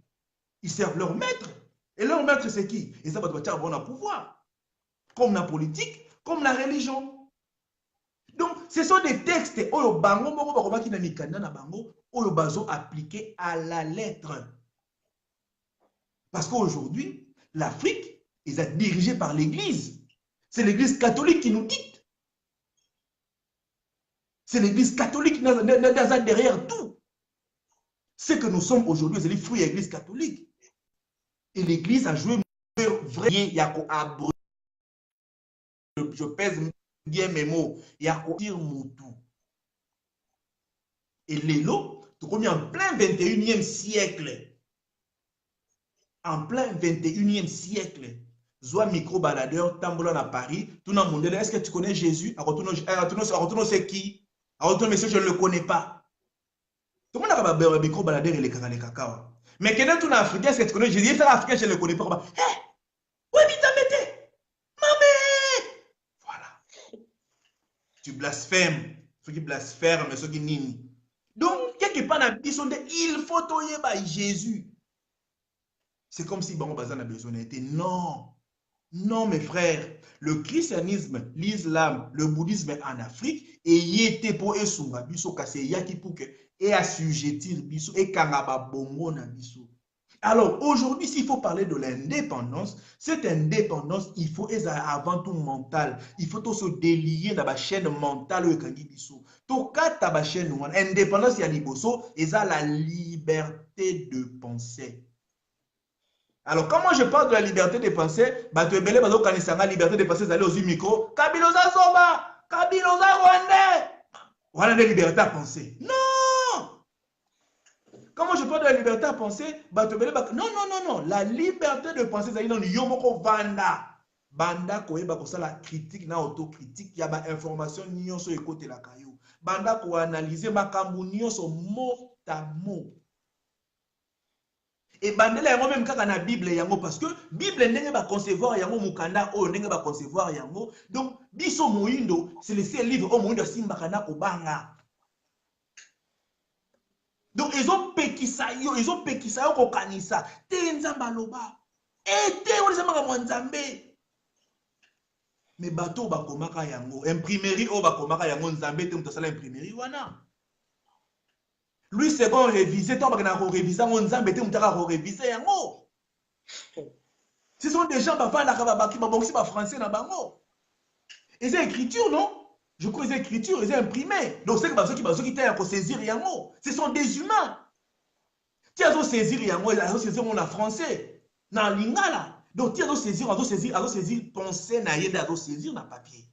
Speaker 3: Ils servent leur maître. Et leur maître c'est qui? Et ça va te bon à pouvoir. Comme la politique, comme la religion. Donc, ce sont des textes oyo bango moko bakobaki na mikanda na bango oyo bazo appliqué à la lettre. Parce qu'aujourd'hui, l'Afrique est dirigée par l'Église. C'est l'Église catholique qui nous dicte. C'est l'Église catholique derrière tout. Ce que nous sommes aujourd'hui, c'est les fruits de l'Église catholique. Et l'Église a joué vrai. Je pèse bien mes mots. Et l'élo, tout comme en plein 21e siècle. En plein 21e siècle. Zoa micro-baladeur, tambola à Paris, tout le monde. Est-ce que tu connais Jésus? À retourner, c'est qui? À retourner, monsieur, je ne le connais pas. Tout le monde a un micro-baladeur et les cacao. Mais quelqu'un tout africain, est-ce que tu connais Jésus? Il est africain, je ne le connais pas. Hé! Oui, vite, mettez! Mamé! Voilà. Tu blasphèmes. Ceux qui blasphèment, ceux qui nient. Donc, quelque part, il faut toyer par Jésus. C'est comme si Bango Bazan a besoin d'être. Non. Non, mes frères. Le christianisme, l'islam, le bouddhisme en Afrique, et y était pour Essunga, biso kase yaki pour que, et assujettir biso, et kangaba bongo na biso. Alors, aujourd'hui, s'il faut parler de l'indépendance, cette indépendance, il faut être avant tout mental. Il faut tout se délier dans la chaîne mentale au kangi biso. Tout cas, ta chaîne indépendance ya liboso, et ça la liberté de penser. Alors, quand moi je parle de la liberté de penser, bah tu es belé, bah la liberté de penser, vous allez aux micro, Kabiloza Soba, Kabiloza Rwandais. Voilà la liberté à penser. Non! Quand moi je parle de la liberté à penser, bah tu es belé, non, non, non, non. La liberté de penser, c'est dans le Yomoko Vanda. Banda koe ba kosa la critique na autocritique, il y a ba information nyonso écoute la caillou. Banda ko analyser makambu nyonso mot à mot. Et bandela yango même kaka na Bible yango parce que Bible ndenge ba concevoir yango mukanda o ndenge ba concevoir yango. Donc biso moindo c'est le seul livre au moindo simba kana kobanga. Donc ils ont pekisa yo ko kanisa te nzamba loba. Et te on nzamba ka nzambe. Mais bateau bakomaka yango, imprimerie o bakomaka yango nzambe te mutasala imprimerie wana. Lui second révisé, toi bakena ko réviser ngo nzambe te mutaka ko réviser yango. Ce sont des gens qui babongisi ba français na bango. Et c'est écriture non? Je crois que c'est écriture, c'est imprimé. Donc c'est que ceux qui t'a ko saisir yango, ce sont des humains. Tu as saisir yango, ils saisir mon français na lingala. Donc, tu as saisir pensée, na saisir na papier.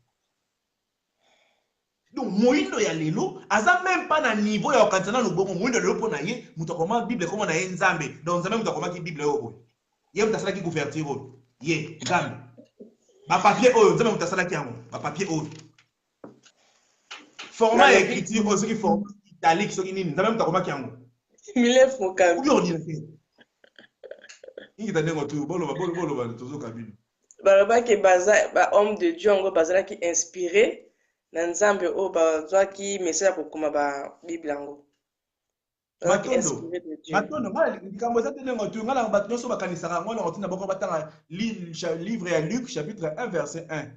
Speaker 3: Donc, moindo ya lelo, aza même pas na niveau ya okantana no bongo, moindo lelo po na ye, mutakoma Bible comme na ye nzambe. Donc, nzambe mutakoma ki Bible oyo. Ye mutasala ki couverture oyo. Ye, nzambe. Ba papier oyo, nzambe mutasala ki yango, ba papier oyo. Format ya écriture, oyo soki format italique soki nini, nzambe mutakoma ki yango.
Speaker 1: Mile foka.
Speaker 3: Ou ordinateur.
Speaker 1: Baraba ki baza ba homme de Dieu ngo bazala ki inspiré na nzambe o bazwa ki message ko kuma ba Bible ngo.
Speaker 3: Matondo, likambo eza te ndenge tu ngala bato nyonso bakanisaka ngo na otina boko batanga livre ya Luc chapitre 1 verset 1.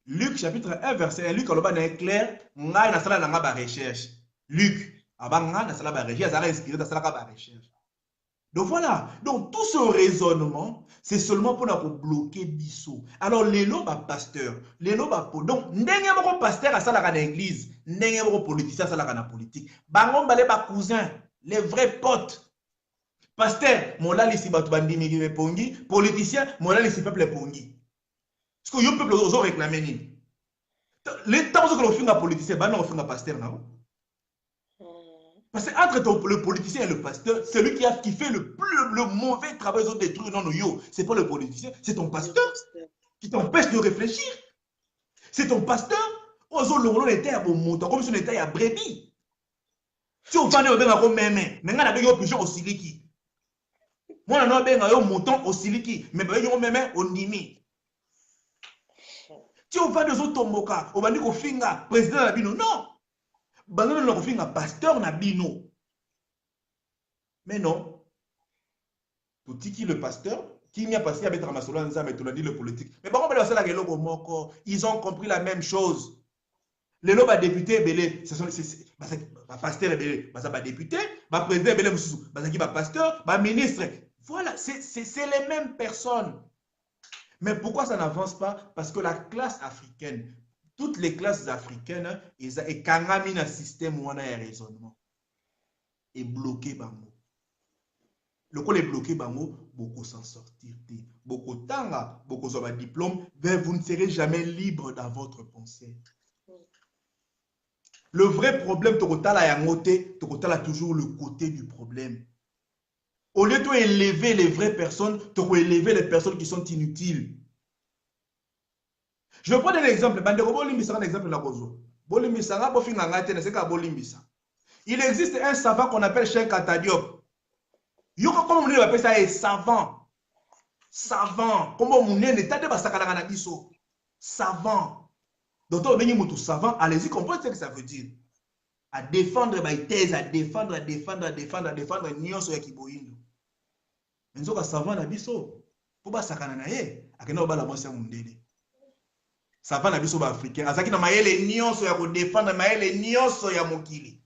Speaker 3: Luc chapitre 1 verset 1, Luc aloba na clair, ngai nasala na nga ba recherche. Luc abanga nasala ba recherche, azala inspiré nasala ka ba recherche. Donc voilà, donc tout ce raisonnement, c'est seulement pour nous bloquer biso. Alors les lots pasteur, les lots donc ndenge moko pasteur à ça dans l'église, ndenge moko politicien à ça dans la politique. Bango balé ba cousin, les vrais potes. Pasteur, mon là ici batu bandimi ki pongi, politicien, mon là ici peuple pongi. Parce que yo peuple ozo réclamer ni. Les temps que l'on fait un politicien, bah non on fait un pasteur là. Parce que entre le politicien et le pasteur, celui qui fait le mauvais travail, ils ont détruit non yo. C'est pas le politicien, c'est ton pasteur qui t'empêche de réfléchir. C'est ton pasteur. Ozo longolo était à bon montant, comme si on était à brebis. Si on fait un peu même, maintenant on a besoin de pigeon au siliki. Moi on a besoin de montant au siliki, mais besoin de même au nimi. Si on fait des autres tomboka, on va dire qu'on finga président de la bino, non. Banano na kofinga pasteur na bino. Mais non. Tout qui le pasteur, qui n'y a passé avec Ramasolo Nzambe, tu l'as dit le politique. Mais bon, ils ont compris la même chose. Les lots députés belé, ce sont les pasteur belé, bah député, bah président belé, bah pasteur, bah ministre. Voilà, c'est les mêmes personnes. Mais pourquoi ça n'avance pas? Parce que la classe africaine, toutes les classes africaines, ils ont un système où on a un raisonnement. Et bloqué bango. Le coup est bloqué bango, beaucoup s'en sortir. Beaucoup tanga, beaucoup ont un diplôme, mais vous ne serez jamais libre dans votre pensée. Le vrai problème, tu as toujours le côté du problème. Au lieu de élever les vraies personnes, tu dois élever les personnes qui sont inutiles. Je vais prendre un exemple. Il existe un savant qu'on appelle Cheikh Anta Diop. Comment on appelle ça? Savant. Savant. Comment on appelle ça? Savant. Donc, on a tout savant. Allez-y, comprenez ce que ça veut dire. À défendre ma thèse, à défendre. Nyonso ya kiboyindo. Enzo ka savant na biso. Po ba sakana na ye, akena ba la mwasi ya mundele. Savant na biso ba africain. Azaki na mayele nyonso ya ko défendre mayele nyonso ya mokili.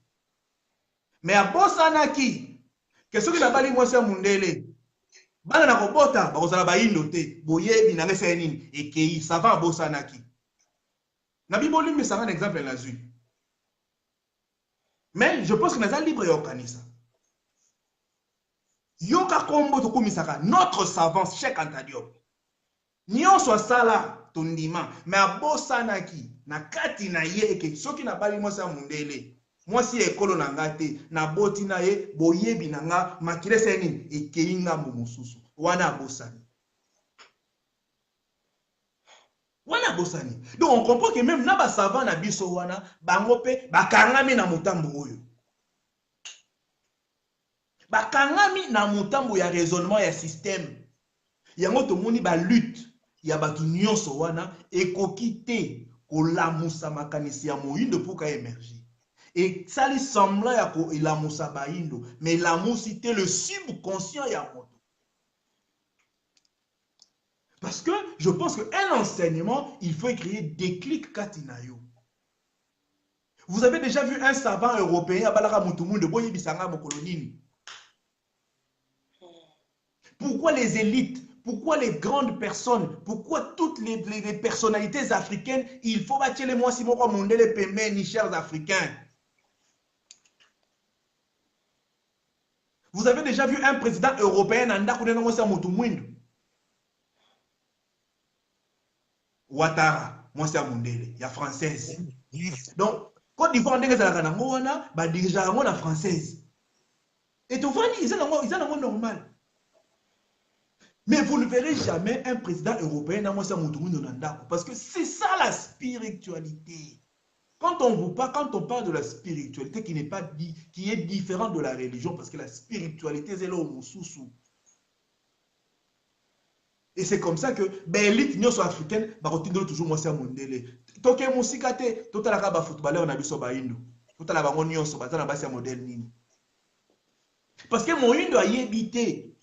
Speaker 3: Mais abosana ki que soki na bali mwasi ya mundele. Bana na kobota ba kozala ba indo te. Boyebi na ngesa nini ekei savant abosana ki. Na Bible mais ça un exemple là-dessus. Mais je pense que nous sommes libres de kanisa. Yoka kombo to komisaka notre savant Cheikh Anta Diop. Nyon so sala tondima mais abosanaki na kati na ye eke soki na bali mwasi ya mundele. Mwasi ekolo na ngate na boti na ye boyebi na nga makile seni ekeinga mosusu. Wana abosani. Wana bosani. Donc on comprend que même na ba savant na biso wana bango pe bakangami na mutambo oyo. Bakangami na mutambo ya raisonnement ya système. Yango to moni ba lutte ya batu nyonso wana ekoki te kolamusa makanisi ya moyindo pour ka émerger. Et ça lui semble ya ko ilamusa baindo, mais lamusi te le subconscient ya moto. Parce que je pense qu'un enseignement, il faut créer des clics katinayo. Vous avez déjà vu un savant européen à Balara Moutoumou de Boye Bissanga Mokolonini. Pourquoi les élites, pourquoi les grandes personnes, pourquoi toutes les personnalités africaines, il faut bâtir les mois si mon monde les paiements ni chers africains. Vous avez déjà vu un président européen en Ouattara, moi c'est Mundele, il y a française. Donc, Côte d'Ivoire, on a déjà la française. Et tu vois, ils sont normal. Mais vous ne verrez jamais un président européen dans parce que c'est ça la spiritualité. Quand on parle de la spiritualité qui n'est pas dit, qui est différente de la religion, parce que la spiritualité c'est là où sous. Et c'est comme ça que l'élite africaine va continuer toujours moi c'est Mondele. Toke musikate, totala ka ba footballeur na biso ba indo. Totala bango nyonso bazana ba sia modèle nini. Parce que Moindo a yébité.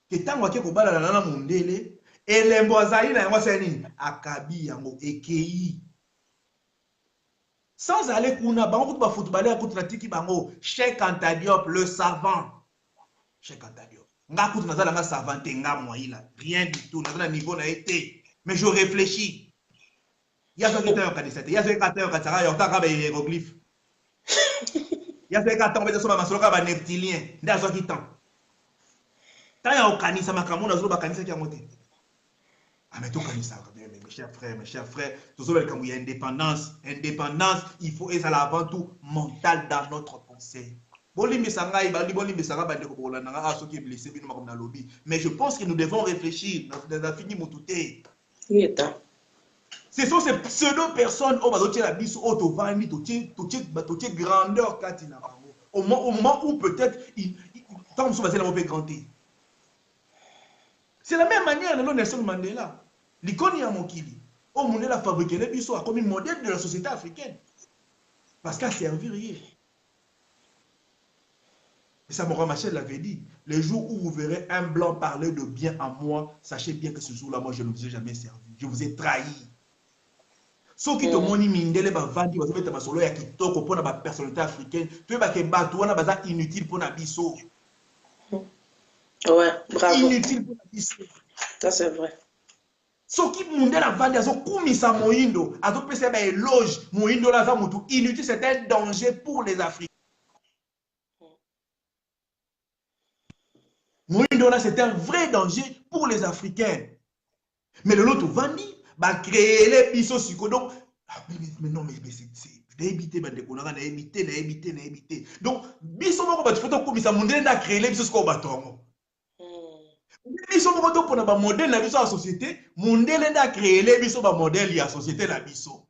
Speaker 3: Que tango ke ko bala na Mondele, elembo azali na yango c'est nini? Akabi yango ekei. Sans aller kuna bango ba footballeur contre la tiki bango, Cheikh Anta Diop le savant. Cheikh Anta Diop. Nga kutu nazala nga savant nga moila, rien du tout, nazala niveau na été. Mais je réfléchis. Il y a ce qui est un cadet, il y a ce qui est un cadet, il y a un hiéroglyphe. Il y a ce qui est un cadet, il y a un neptilien, il y a ce qui est un quand il y a un canis, ça m'a camon, il y a un canis qui a monté. Ah, mais tout canis, mes chers frères, tout ça, quand il y a indépendance, il faut, et ça avant tout, mental dans notre pensée. Mais je pense que nous devons réfléchir. Ce sont ces pseudo-personnes grandeur au moment où peut-être c'est la même manière de Nelson Mandela. L'icône Yamokili. Au monde a fabriqué les bisous comme un modèle de la société africaine. Parce qu'à servir rien. Et ça, Morin Machel l'avait dit. Les jours où vous verrez un blanc parler de bien à moi, sachez bien que ce jour-là, moi, je ne vous ai jamais servi. Je vous ai trahi. Ceux qui te moni mindele ba vandi ba mettre ba solo ya kitoko pour la personnalité africaine, tu vas que bato wana baza inutile pour na biso.
Speaker 1: Ouais, bravo.
Speaker 3: Inutile pour na biso.
Speaker 1: Ça c'est vrai.
Speaker 3: Ceux qui mindela vandi azo kumisa moindo, azo pesa ba éloge, moindo la za mutu inutile, c'est un danger pour les Africains. Moindo là c'est un vrai danger pour les Africains. Mais le lot vandi va créer les bisos psycho. Donc, mais non, mais c'est éviter, éviter. Donc, biso tu peux comme ça, mon a créé les bisos comme baton. Biso pour na ba modèle la biso la société, mon a créé les bisos ba modèle la société la biso.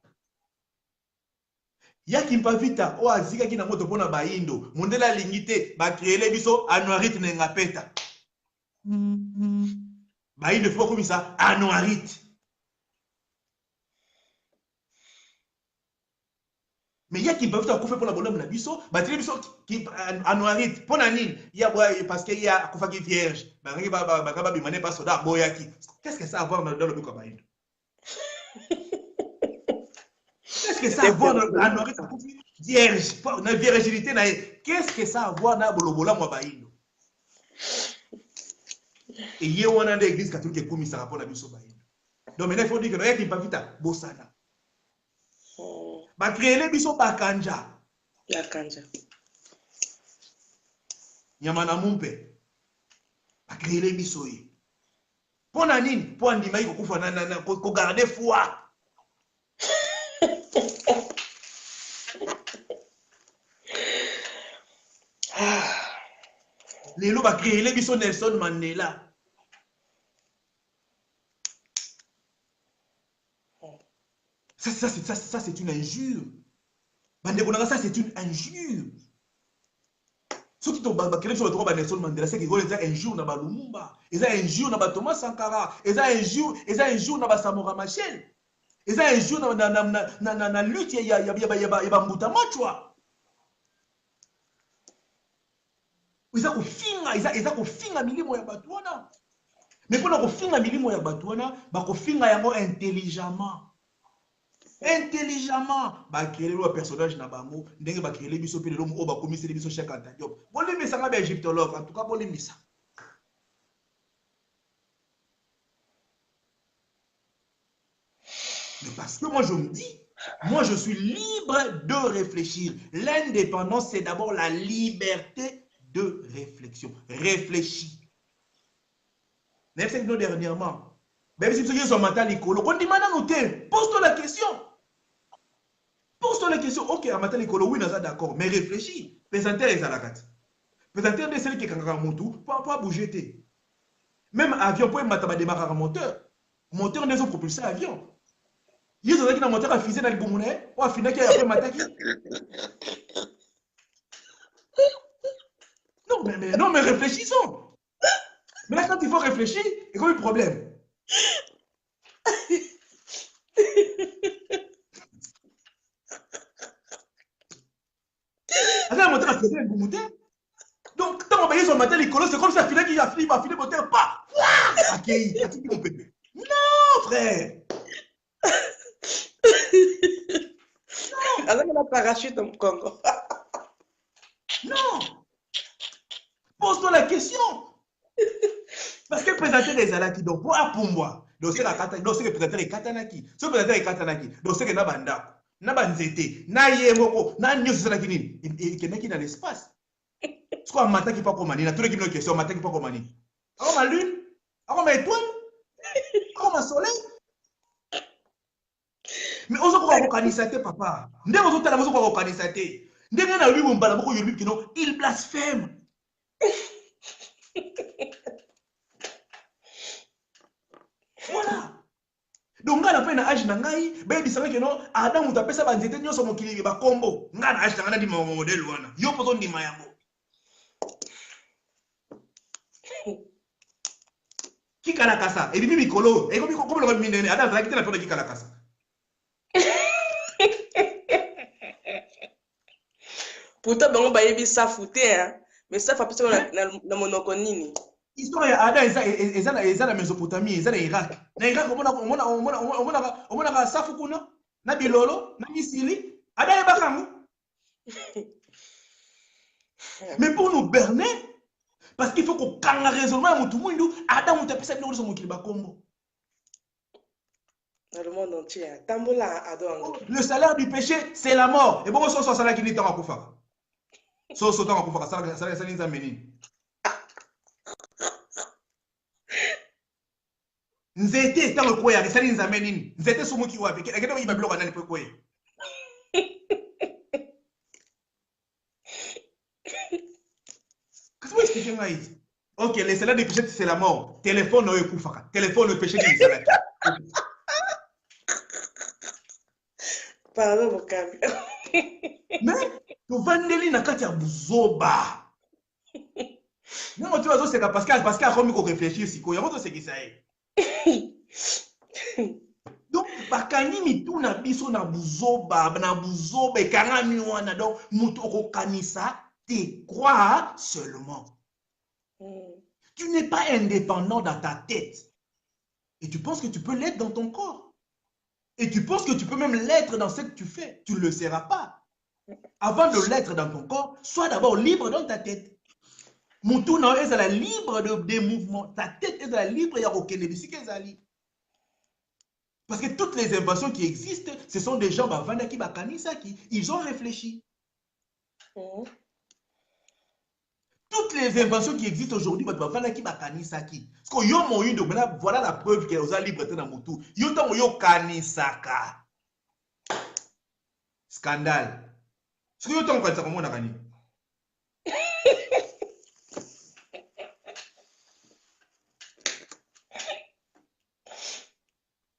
Speaker 3: Ya qui pas vite, o azika qui na moto pona ba indo, mon la lingité, ba créer les bisos anuarite na ngapeta. Ba indo faut comme ça, anuarite. Mais il y a qui peuvent faire pour la bonne la biso, battre biso qui anuarite pour nani, il y a parce qu'il y a kofa qui vierge, ba bimane pas soda boyaki. Qu'est-ce que ça a à voir dans le buka baïd? Qu'est-ce que ça a à voir dans anuarite vierge, na virginité na qu'est-ce que ça a à voir na bolobola moi baïd? Et il y a une église catholique qui ça rapport la biso baïd. Donc maintenant il faut dire que il y a qui pas vite bosana. Ba créer les biso ba kanja.
Speaker 1: La kanja.
Speaker 3: Nyamana mumpe. Ba créer les biso yi. Pour nani? Pour andima yi ko na ko garder foi. Les lots ba créer les biso Nelson Mandela. Ça c'est une injure. Ça c'est une injure. Ceux qui ont créé sur le droit de Nelson Mandela, c'est qu'ils ont des injures dans Lumumba, ils ont des injures dans Thomas Sankara, ils ont des injures dans Samora Machel, ils ont des injures dans la lutte, il y a Mbuta Machwa. Ils ont finga milimo ya batwana. Mais pour la finga milimo ya batouana, ba ko finga yango intelligemment. Intelligemment, ba créer le personnage na bango, ndenge ba créer biso pe l'homme o ba commissaire biso chaque antadiop. Bolé mais ça nga ba égyptologue, en tout cas bolé mais ça. Mais parce que moi je me dis, moi je suis libre de réfléchir. L'indépendance c'est d'abord la liberté de réflexion. Réfléchis. Même dernièrement, même si tu es sur mental écolo, on dit maintenant noter, pose-toi la question. Pose-toi la question. Ok, à mental écolo, oui, nous sommes d'accord, mais réfléchis. Présenter les alakat. Présenter des celles qui sont en moto, pas bouger. Même avion, pour mettre démarrer un moteur. Moteur, on est propulsé avion. Il y a des gens qui ont moteur à fusée dans le Boumouné, ou à finir qui a après mataki. Non, mais réfléchissons. Mais là, quand il faut réfléchir, il y a un problème. Attends, moteur à fusée dans le Boumouné. Donc, quand on va son matin, l'écolo, c'est comme ça, il a filé le moteur, pas. Accueilli, mon bébé. Non, frère.
Speaker 1: Avec la parachute au Congo.
Speaker 3: Non. Pose-toi la question. Parce que présenter des alaki, donc pour moi, donc c'est la katana, donc c'est présenter les katanaki. C'est présenter les katanaki, donc c'est que nabanda, nabanzete, na yemoko, na nyos salakini, et qu'il n'est dans l'espace. C'est quoi un matin qui pas comme mani? Na tous les qui me question, un matin qui pas comme mani. Alors ma lune, alors ma étoile, alors ma soleil. Mais on se croit organisateur, papa. Ndé on se t'a la maison pour organisateur. Ndé na lui mon balabo yolu kino, il blasphème. Voilà. Donc nga na pe na âge na ngai, ba bisanga kino Adam utapesa banzete nyoso mokili ba kombo. Nga na âge na di modèle wana. Yo poto ndima yango. Kikala kasa, et bibi mikolo, et comme le minene, Adam va quitter la porte de kikala kasa.
Speaker 1: Pourtant, on va y ça fouté, hein. Mais ça fait plus dans mon okonini.
Speaker 3: Histoire ya Adam eza la Mésopotamie, eza na Irak. Na Irak on mona safu kuna, na bilolo, na misili, Adam e bakango. Mais pour nous berner, parce qu'il faut qu'on kanga raisonnement à tout le monde, Adam ou tapé ça bien sur mon kiliba combo.
Speaker 1: Dans le monde entier, Tambola Adam.
Speaker 3: Le salaire du péché, c'est la mort. Et bon, on s'en salaire qui n'est pas en koufa. So sautant en koufa, ça les amène. Nzete tant le koya, ça les amène. Nzete sur moi qui wapi. Qu'est-ce que il va bloquer dans le koya? Qu'est-ce que vous expliquez moi ici? Ok, le salaire du péché, c'est la mort. Téléphone, no koufa. Téléphone, le péché, c'est la mort.
Speaker 1: Pardon, mon câble.
Speaker 3: Mais, tu vendeli na kati ya buzoba. Non, tu vas dire parce qu'il a remis qu'on réfléchit si quoi. Il y a c'est qui ça est. Donc, bakani mitu na biso na buzoba et karami wana donc mutu ko kanisa te croire seulement. Tu n'es pas indépendant dans ta tête. Et tu penses que tu peux l'être dans ton corps. Et tu penses que tu peux même l'être dans ce que tu fais. Tu ne le seras pas. Avant de l'être dans ton corps, sois d'abord libre dans ta tête. Moutouna est la libre des mouvements. Ta tête est la libre. Parce que toutes les inventions qui existent, ce sont des gens qui ils ont réfléchi. Toutes les inventions qui existent aujourd'hui, voilà la preuve qu'il y a libre dans Moutou. Scandale. Ce que vous avez comment on a gagné?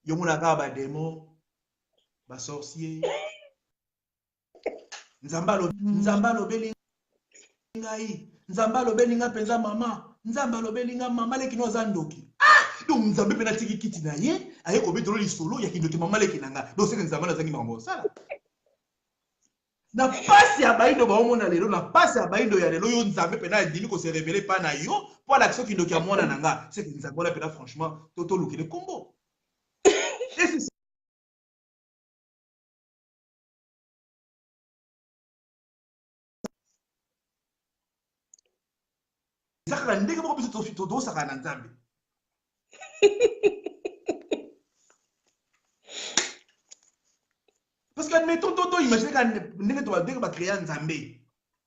Speaker 3: Yo monaka ba démon, ba sorcier. Nzamba lo belingai. Nzamba lo belinga penza mama. Nzamba lo belinga mama leki no zandoki. Donc nzambe pena tiki kiti na ye, aye ko betolo li solo ya kindoki mama leki nanga. Donc c'est nzamba na zangi mambo sala. Na pasi ya baindo ba omona lelo na pasi ya baindo ya lelo yo nzambe pena dini ko se révéler pas na yo pour l'action qui ndoki amona nanga c'est que nzambe na pena franchement toto lukile kombo et c'est ça ka ndenge moko biso to saka na nzambe parce que admettons toto imagine ka ndenge to ba créer nzambe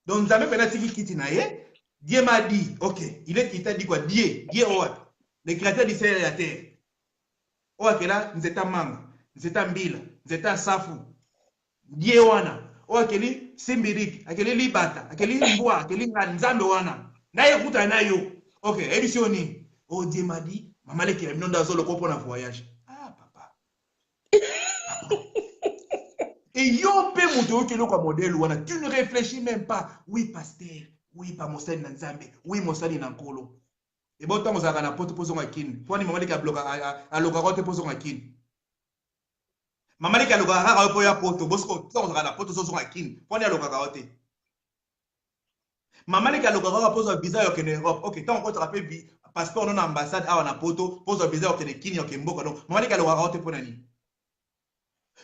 Speaker 3: donc nzambe pena tiki kiti na ye Dieu m'a dit, ok, il t'a dit quoi? Dieu, le créateur du ciel et de la terre. Ok, là, nous étions manga, nous étions mbila, nous étions safu. Dieu wana, ok, li simbirik, ok, li libata, ok, li mbwa, ok, li nzambe wana. Na yekuta na yo. Ok, édition ni. Oh, Dieu m'a dit, maman le kira minonda zo le pour un voyage. Ah, papa. Et yo pe moto ke lo kwa modèle wana, tu ne réfléchis même pas. Oui, pasteur. Oui, pas mon sali Nzambe. Oui, mon sali Nankolo. Et bon, tant que ça a pote poso ngakin. Pour ni maman qui a bloqué à locarote poso ngakin. Maman qui a locarote pour ya poto. Bosco, tant que ça a pote poso ngakin. Pour ni a locarote. Maman qui a locarote poso visa yo kene Europe. Ok, tant que tu rappelles passeport non ambassade à na poto poso visa yo kene Kini yo kemboko non. Maman qui a locarote pour nani.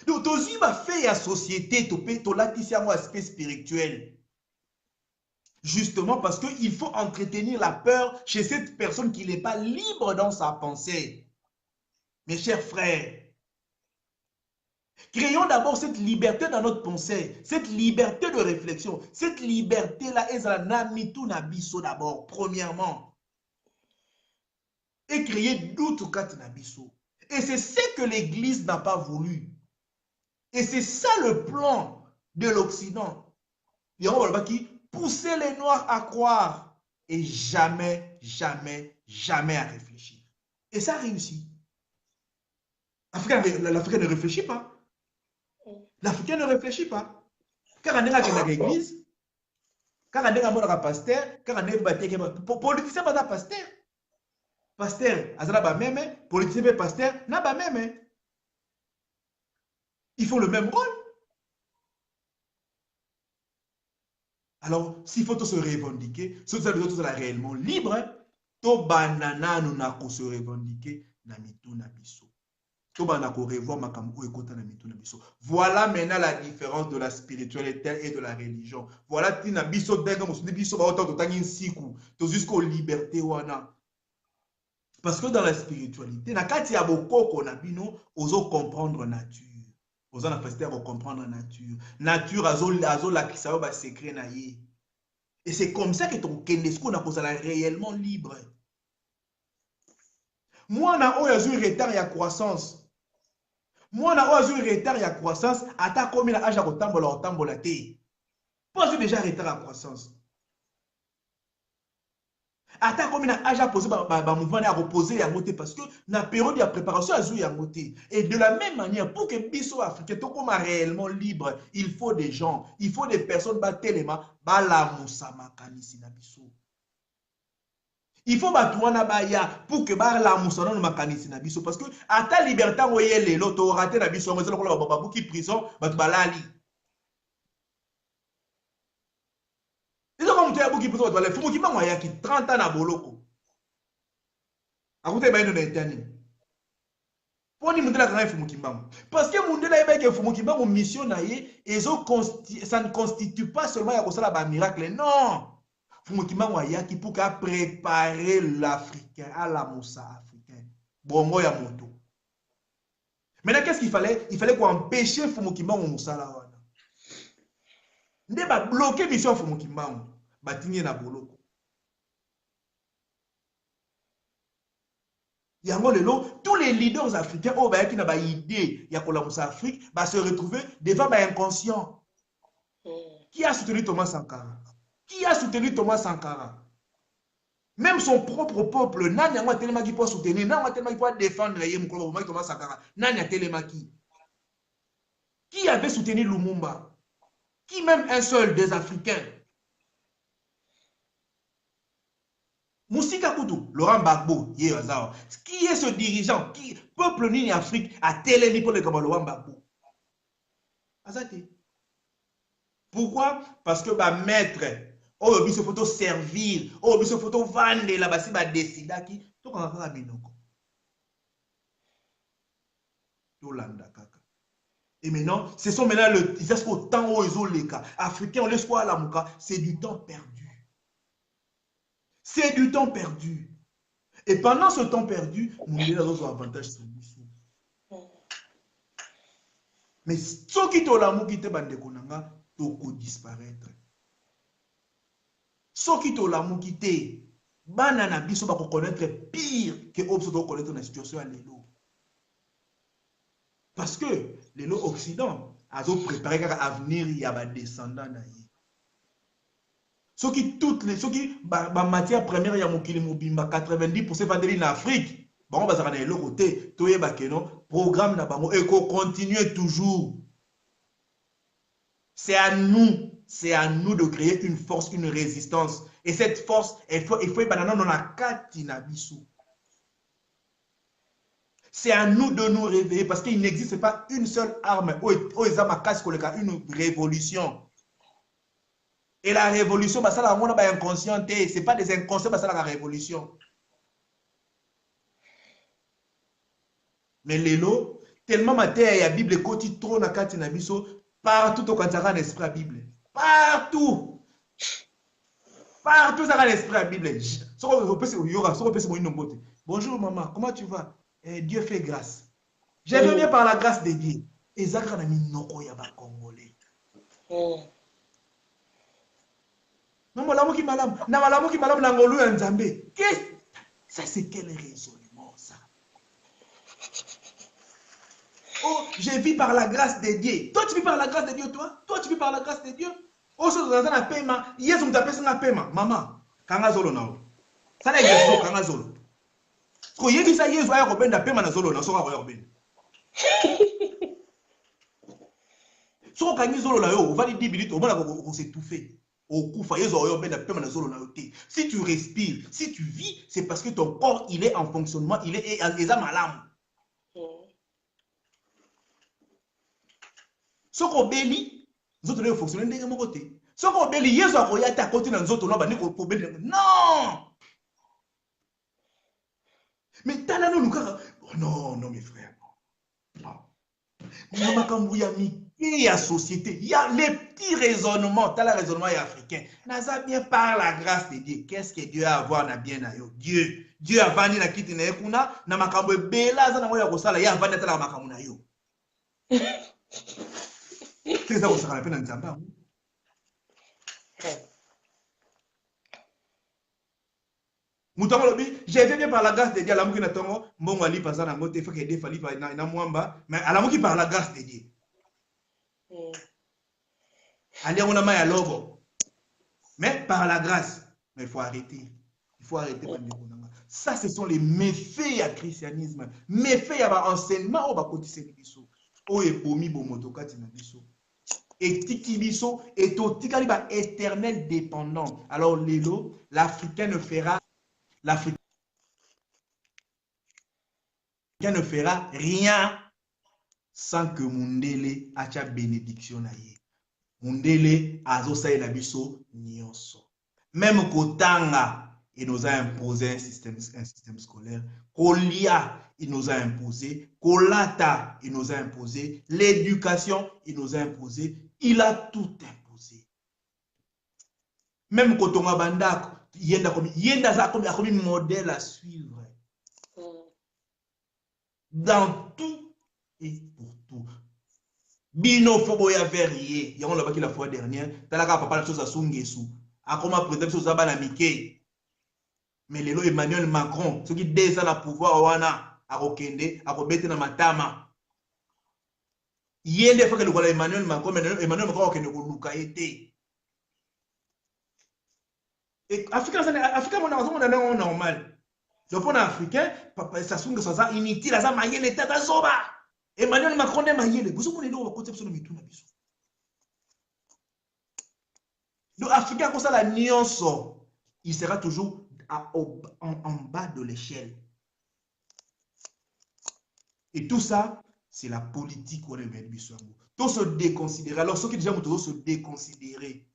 Speaker 3: Donc tozi ba fait ya société to pe to latisi un aspect spirituel. Justement parce qu'il faut entretenir la peur chez cette personne qui n'est pas libre dans sa pensée. Mes chers frères, créons d'abord cette liberté dans notre pensée, cette liberté de réflexion, cette liberté-là, d'abord, premièrement. Et créer d'autres cas nabiso. Et c'est ce que l'Église n'a pas voulu. Et c'est ça le plan de l'Occident. Pousser les Noirs à croire et jamais, jamais, jamais à réfléchir. Et ça réussit. L'Africain ne réfléchit pas. L'Africain ne réfléchit pas. Car on est dans l'église, car on est dans le pasteur, car on est dans le politicien, pas dans pasteur. Pasteur, azala ba même, politicien, pasteur, n'a pas même. Ils font le même rôle. Alors, s'il faut se revendiquer, ceux qui sont réellement libres, to banana nous n'a se revendiquer na mitu na biso. To banana ko revoir makambo ekota na mitu na biso. Voilà maintenant la différence de la spiritualité et de la religion. Voilà tina biso denga musu biso ba autant totangi siku, to jusqu'aux libertés wana. Parce que dans la spiritualité, na kati ya bokoko na bino ozo comprendre nature. Ozo na pasteur pour comprendre nature. Nature azo la kisa ba secret na ye. Et c'est comme ça que ton kendesko na kozala réellement libre. Moi na oyo azu retard ya croissance. Moi na oyo azu retard ya croissance, ata komi na âge ya kotambola te. Pas déjà retard ya croissance. Ata comme na âge à poser mouvement à reposer à monter parce que na période de préparation à jouer à monter. Et de la même manière, pour que biso africain to comme réellement libre, il faut des gens, il faut des personnes batelema bala musama kanisi na biso. Il faut batouana baya pour que bala musana no makanisi na biso parce que ata liberté oyele lo to rater na biso mais lokola bababu ki prison batu balali. Qui fumu ki mangwa ya ki 30 ans na boloko. Akute bayino na etani. Poni mundela kana fumu ki mangwa. Parce que mundela yeba ke fumu ki mangwa mission na ye ça ne constitue pas seulement ya kosala ba miracle. Non. Fumu ki mangwa ya ki pour préparer l'Africain à la moussa africain. Bongo ya moto. Maintenant qu'est-ce qu'il fallait? Il fallait empêcher fumu ki mangwa moussa la wana. Nde ba bloquer mission fumu ki mangwa. Batinye na boloko. Yango lelo, tous les leaders africains oh ba qui na ba idée ya kolamusa Afrique va se retrouver devant ba inconscient. Qui a soutenu Thomas Sankara? Qui a soutenu Thomas Sankara? Même son propre peuple, nani yango telema ki pour soutenir, nani telema ki pour défendre yé mukolo Thomas Sankara, nani a telema ki? Qui avait soutenu Lumumba? Qui même un seul des Africains? Moussika Koutou, Laurent Gbagbo, qui est ce dirigeant, qui, peuple nini Afrique, a télémi pour le Laurent Gbagbo? Azati. Pourquoi? Parce que bah maître, oh biso photo servir, oh biso photo vendre la basi ba décida qui to quand kaka binoko. To landa kaka. Et maintenant, ce sont maintenant le temps où ils ont les cas. Africains, on laisse quoi à la mouka? C'est du temps perdu. C'est du temps perdu. Et pendant ce temps perdu, mon Dieu a d'autres avantages sur nous. Mais ceux qui ont l'amour qui te bande konanga, toko disparaître. Ceux qui ont l'amour qui te banana biso ba connaître pire que obso to connaître dans la situation à l'élo. Parce que l'élo Occident a préparé qu'à avenir il y a des descendants naïe. Ceux qui matière première ya mokili mobimba 90% vendeli na Afrique. Bon, bah ça va l'autre côté, tout est bakeno, programme na bango et qu'on continue toujours. C'est à nous de créer une force, une résistance. Et cette force, il faut banana dans la katina biso. C'est à nous de nous réveiller parce qu'il n'existe pas une seule arme. Une révolution. Et la révolution, bah ça la monde ba inconscient, c'est pas des inconscients, bah ça la révolution. Mais l'élo, tellement matin, il y a Bible côté trop na kati na biso, partout au Kanzara l'esprit la Bible. Partout. Partout ça a l'esprit la Bible. Bonjour maman, comment tu vas? Dieu fait grâce. Je vais bien par la grâce de Dieu. Et ça a mis noko ya ba Congolais. Non, malamu ki malam. Na malamu ki malam na ngolu ya Nzambe. Ça c'est quel raisonnement ça? Oh, je vis par la grâce de Dieu. Toi, tu vis par la grâce de Dieu, toi? Toi, tu vis par la grâce de Dieu? Oh, ce que tu as paiement. Hier, tu as payé un paiement. Maman, kanga zolo nao. Ça n'a pas kanga zolo. Parce que hier, ça hier, tu as payé un paiement na zolo na so ka ben. So ka ni zolo la yo, on va dire 10 minutes, on va s'étouffer. Au coup, si tu respires, si tu vis, c'est parce que ton corps, il est en fonctionnement, il est malade. Ce qu'on bélit, nous autres, nous fonctionnons de mon côté. Ce qu'on bélit, il y a à côté de nous autres, non! Mais t'as là, nous, non, mes frères, non. Il y a société, il y a les petits raisonnements, t'as le raisonnement africain. Naza bien par la grâce de Dieu. Qu'est-ce que Dieu a à voir na bien na yo? Dieu a vandi na kiti na ekuna na makambo bela za na moya kosala ya vandi tala makambo na yo. Qu'est-ce que ça rappelle dans Zamba? Moutongo lobi, j'ai fait bien par la grâce de Dieu, la mouki na tongo, mbongo ali pasa na ngote, faut que Dieu fali na mwamba, mais à la mouki par la grâce de Dieu. Allez, on a mal à l'obo. Mais par la grâce, mais il faut arrêter. Il faut arrêter. Ça, ce sont les méfaits à christianisme. Méfaits à l'enseignement au côté Sénébiso. Au épomi bomotoka tinabiso. Et tikibiso est au tikaliba éternel dépendant. Alors, l'élo, l'Africain ne fera rien sans que Mundele acha bénédiction na ye. Mundele azosaye na biso nyonso. Même Kotanga, il nous a imposé un système scolaire. Kolia, il nous a imposé. Kolata, il nous a imposé. L'éducation, il nous a imposé. Il a tout imposé. Même Kotonga Bandako, yenda comme modèle à suivre. Dans tout et pour tout. Bino Foboya Verrier, il y a un la fois dernière, talaka papa la chose à Sungesu, a comment président chose à Banamike. Mais les lois Emmanuel Macron, ceux qui descendent à pouvoir wana, à Rokende, à Robete na Matama. Il y a des fois que le voilà Emmanuel Macron, mais Emmanuel Macron qui ne luka été. Et Africain, on est normal. Donc, on est africain, ça songe ça inutile, ça maille l'état à Zoba. Emmanuel Macron est maillé. Vous savez, on va côté sur le mitou. Donc, Africain, comme ça, la nuance, il sera toujours en bas de l'échelle. Et tout ça, c'est la politique qu'on est biso. Tout se déconsidérer. Alors, ceux qui déjà ont se déconsidérer.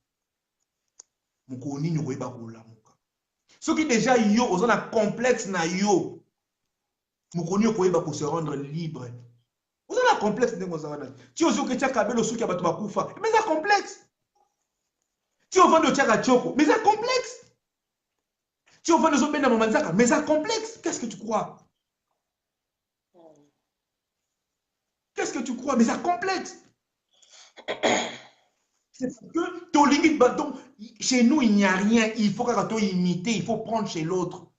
Speaker 3: Mukoni ne pas la muka. Ceux qui déjà yo, ont un complexe na yo. Mukoni ne pas se rendre libre. Vous avez un complexe de Mozambique. Tu as que tu as kabelo souki abatu bakufa. Mais c'est complexe. Tu as vendu tchaka tchoko. Mais c'est complexe. Tu as vendu zobena mamanzaka. Mais c'est complexe. Qu'est-ce que tu crois? Qu'est-ce que tu crois? Mais c'est complexe. C'est que ton limite bâton, chez nous, il n'y a rien. Il faut qu'on imiter. Il faut prendre chez l'autre.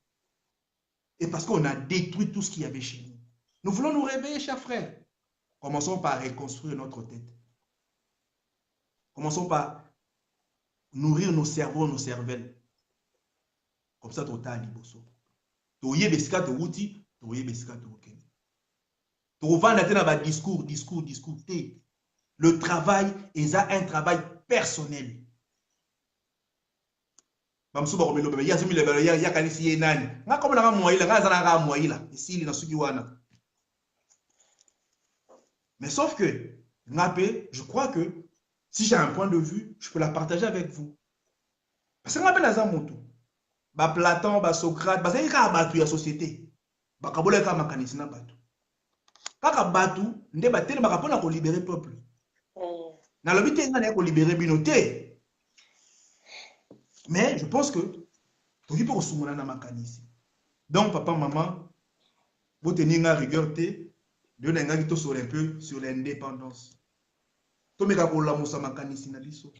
Speaker 3: Et parce qu'on a détruit tout ce qu'il y avait chez nous. Nous voulons nous réveiller, chers frères. Commençons par reconstruire notre tête. Commençons par nourrir nos cerveaux, nos cervelles. Comme ça, tu as un liboso. Tu as besika to wuti, tu as besika to okene. Tu as discours. Le travail est un travail personnel. Mais sauf que, je crois que si j'ai un point de vue, je peux la partager avec vous. Parce que Platon, Socrate, c'est la société. Kaka batu nde batele makapona ko libérer peuple. Na lobi te ngana ko libérer binoté. Mais je pense que toki pour sumona na makanisi. Donc papa maman vous tenir nga rigueur te de nga ki to sur un peu sur l'indépendance. To meka ko la musa makanisi na biso.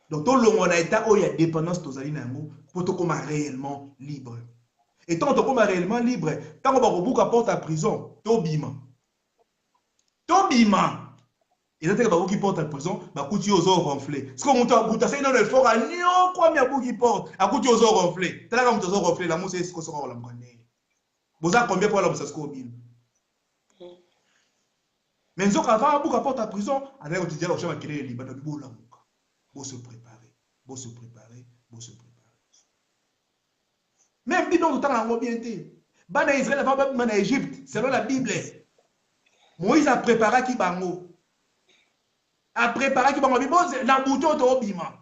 Speaker 3: Donc to longo na état o ya dépendance tozali na ngo pour to koma réellement libre. Et tant qu'on est réellement libre, tant qu'on va au bout porte à prison, Tobima. Et tant qu'on qui porte à prison, bah coutu aux os ronflés. Ce qu'on monte à bout, c'est dans le fort à Nyon, quoi, mais à bout qui porte, à coutu aux os ronflés. T'as là comme aux os ronflés, la mousse est ce qu'on sera la monnaie. Vous avez combien pour la mousse à ce qu'on bim? Mais nous avant à bout porte à prison, on a dit au chemin qui est libre, pour se préparer, pour se préparer, pour se préparer. Même Bible, tout le temps, on a bien été. Bana Israël va même en Égypte, selon la Bible. Moïse a préparé qui bango. A préparé qui bango. La bouton de Obima.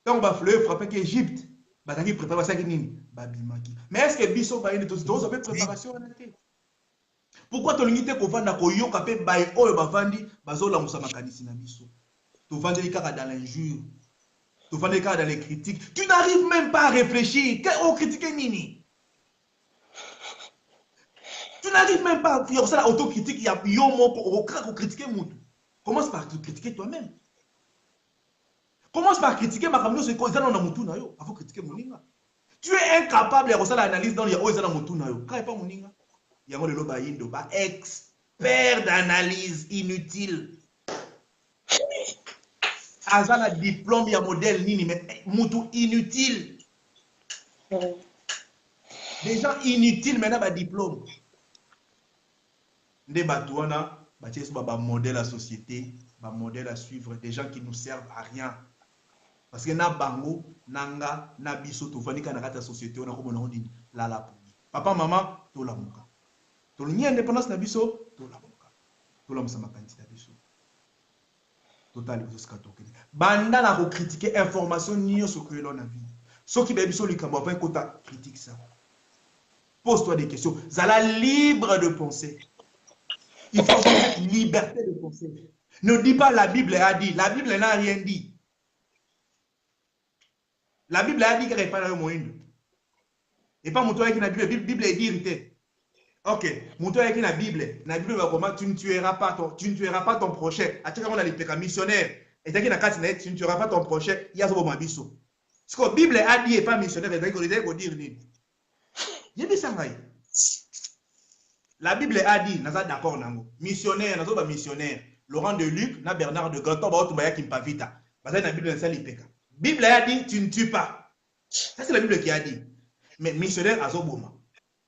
Speaker 3: Quand on va fleuve, frapper qu'Égypte, Bataki prépare ça qui nini. Babimaki. Mais est-ce que Bisso va y aller tous les préparation en été? Pourquoi tu l'unité qu'on va dans Koyo Kapé Baye Oyo Bavandi, Bazola Moussa Makanisi na Bisso? Tu vas dans les cas dans l'injure. Tu vas dans les critiques. Tu n'arrives même pas à réfléchir. On critique Nini. Tu n'arrives même pas à faire ça, l'autocritique. Il y a au critiquer Moutou. Commence par te critiquer toi-même. Commence par critiquer ma camion, c'est quoi? Avant de critiquer Mouninga. Tu es incapable de faire l'analyse dans les hauts et dans Moutou. Quand il n'y a pas Mouninga, il y a le baïndo, expert d'analyse inutile. Azana diplôme, il y a modèle nini, mais Moutou inutile. Des gens inutiles maintenant, bah diplôme. Des batouana, bah modèle à société, bah modèle à suivre, des gens qui nous servent à rien. Parce que na bango, nanga, na biso, to fani kana ta société, on a comme on dit la la pour. Papa, maman, to la muka. To l'uni indépendance na biso, to la muka. To la musa makanti na biso. Total banda na critiquer information ni ce que l'on a vu. Ce qui bébiso le cambo après kota critique ça. Pose-toi des questions. Zala libre de penser. Il faut cette liberté de penser. Ne dis pas la Bible a dit. La Bible n'a rien dit. La Bible a dit qu'elle n'est pas dans le monde. Et pas mon toit qui n'a Bible. Bible est dit. Ok, mon toit qui n'a Bible. La Bible va comment tu ne tueras pas ton prochain. À tout cas, on a les péchés missionnaires. Et tu ne tueras pas ton prochain. Il y a ce moment biso. Ce que la Bible a dit et pas missionnaire, il faut dire ni. Il y a ça. La Bible a dit, nous sommes d'accord, missionnaire, nous sommes missionnaires. Laurent de Luc, Bernard de Ganton, qui me vita. Parce que la Bible a dit, la Bible a dit, tu ne tues pas. Ça, c'est la Bible qui a dit. Mais missionnaire, à Zoboma.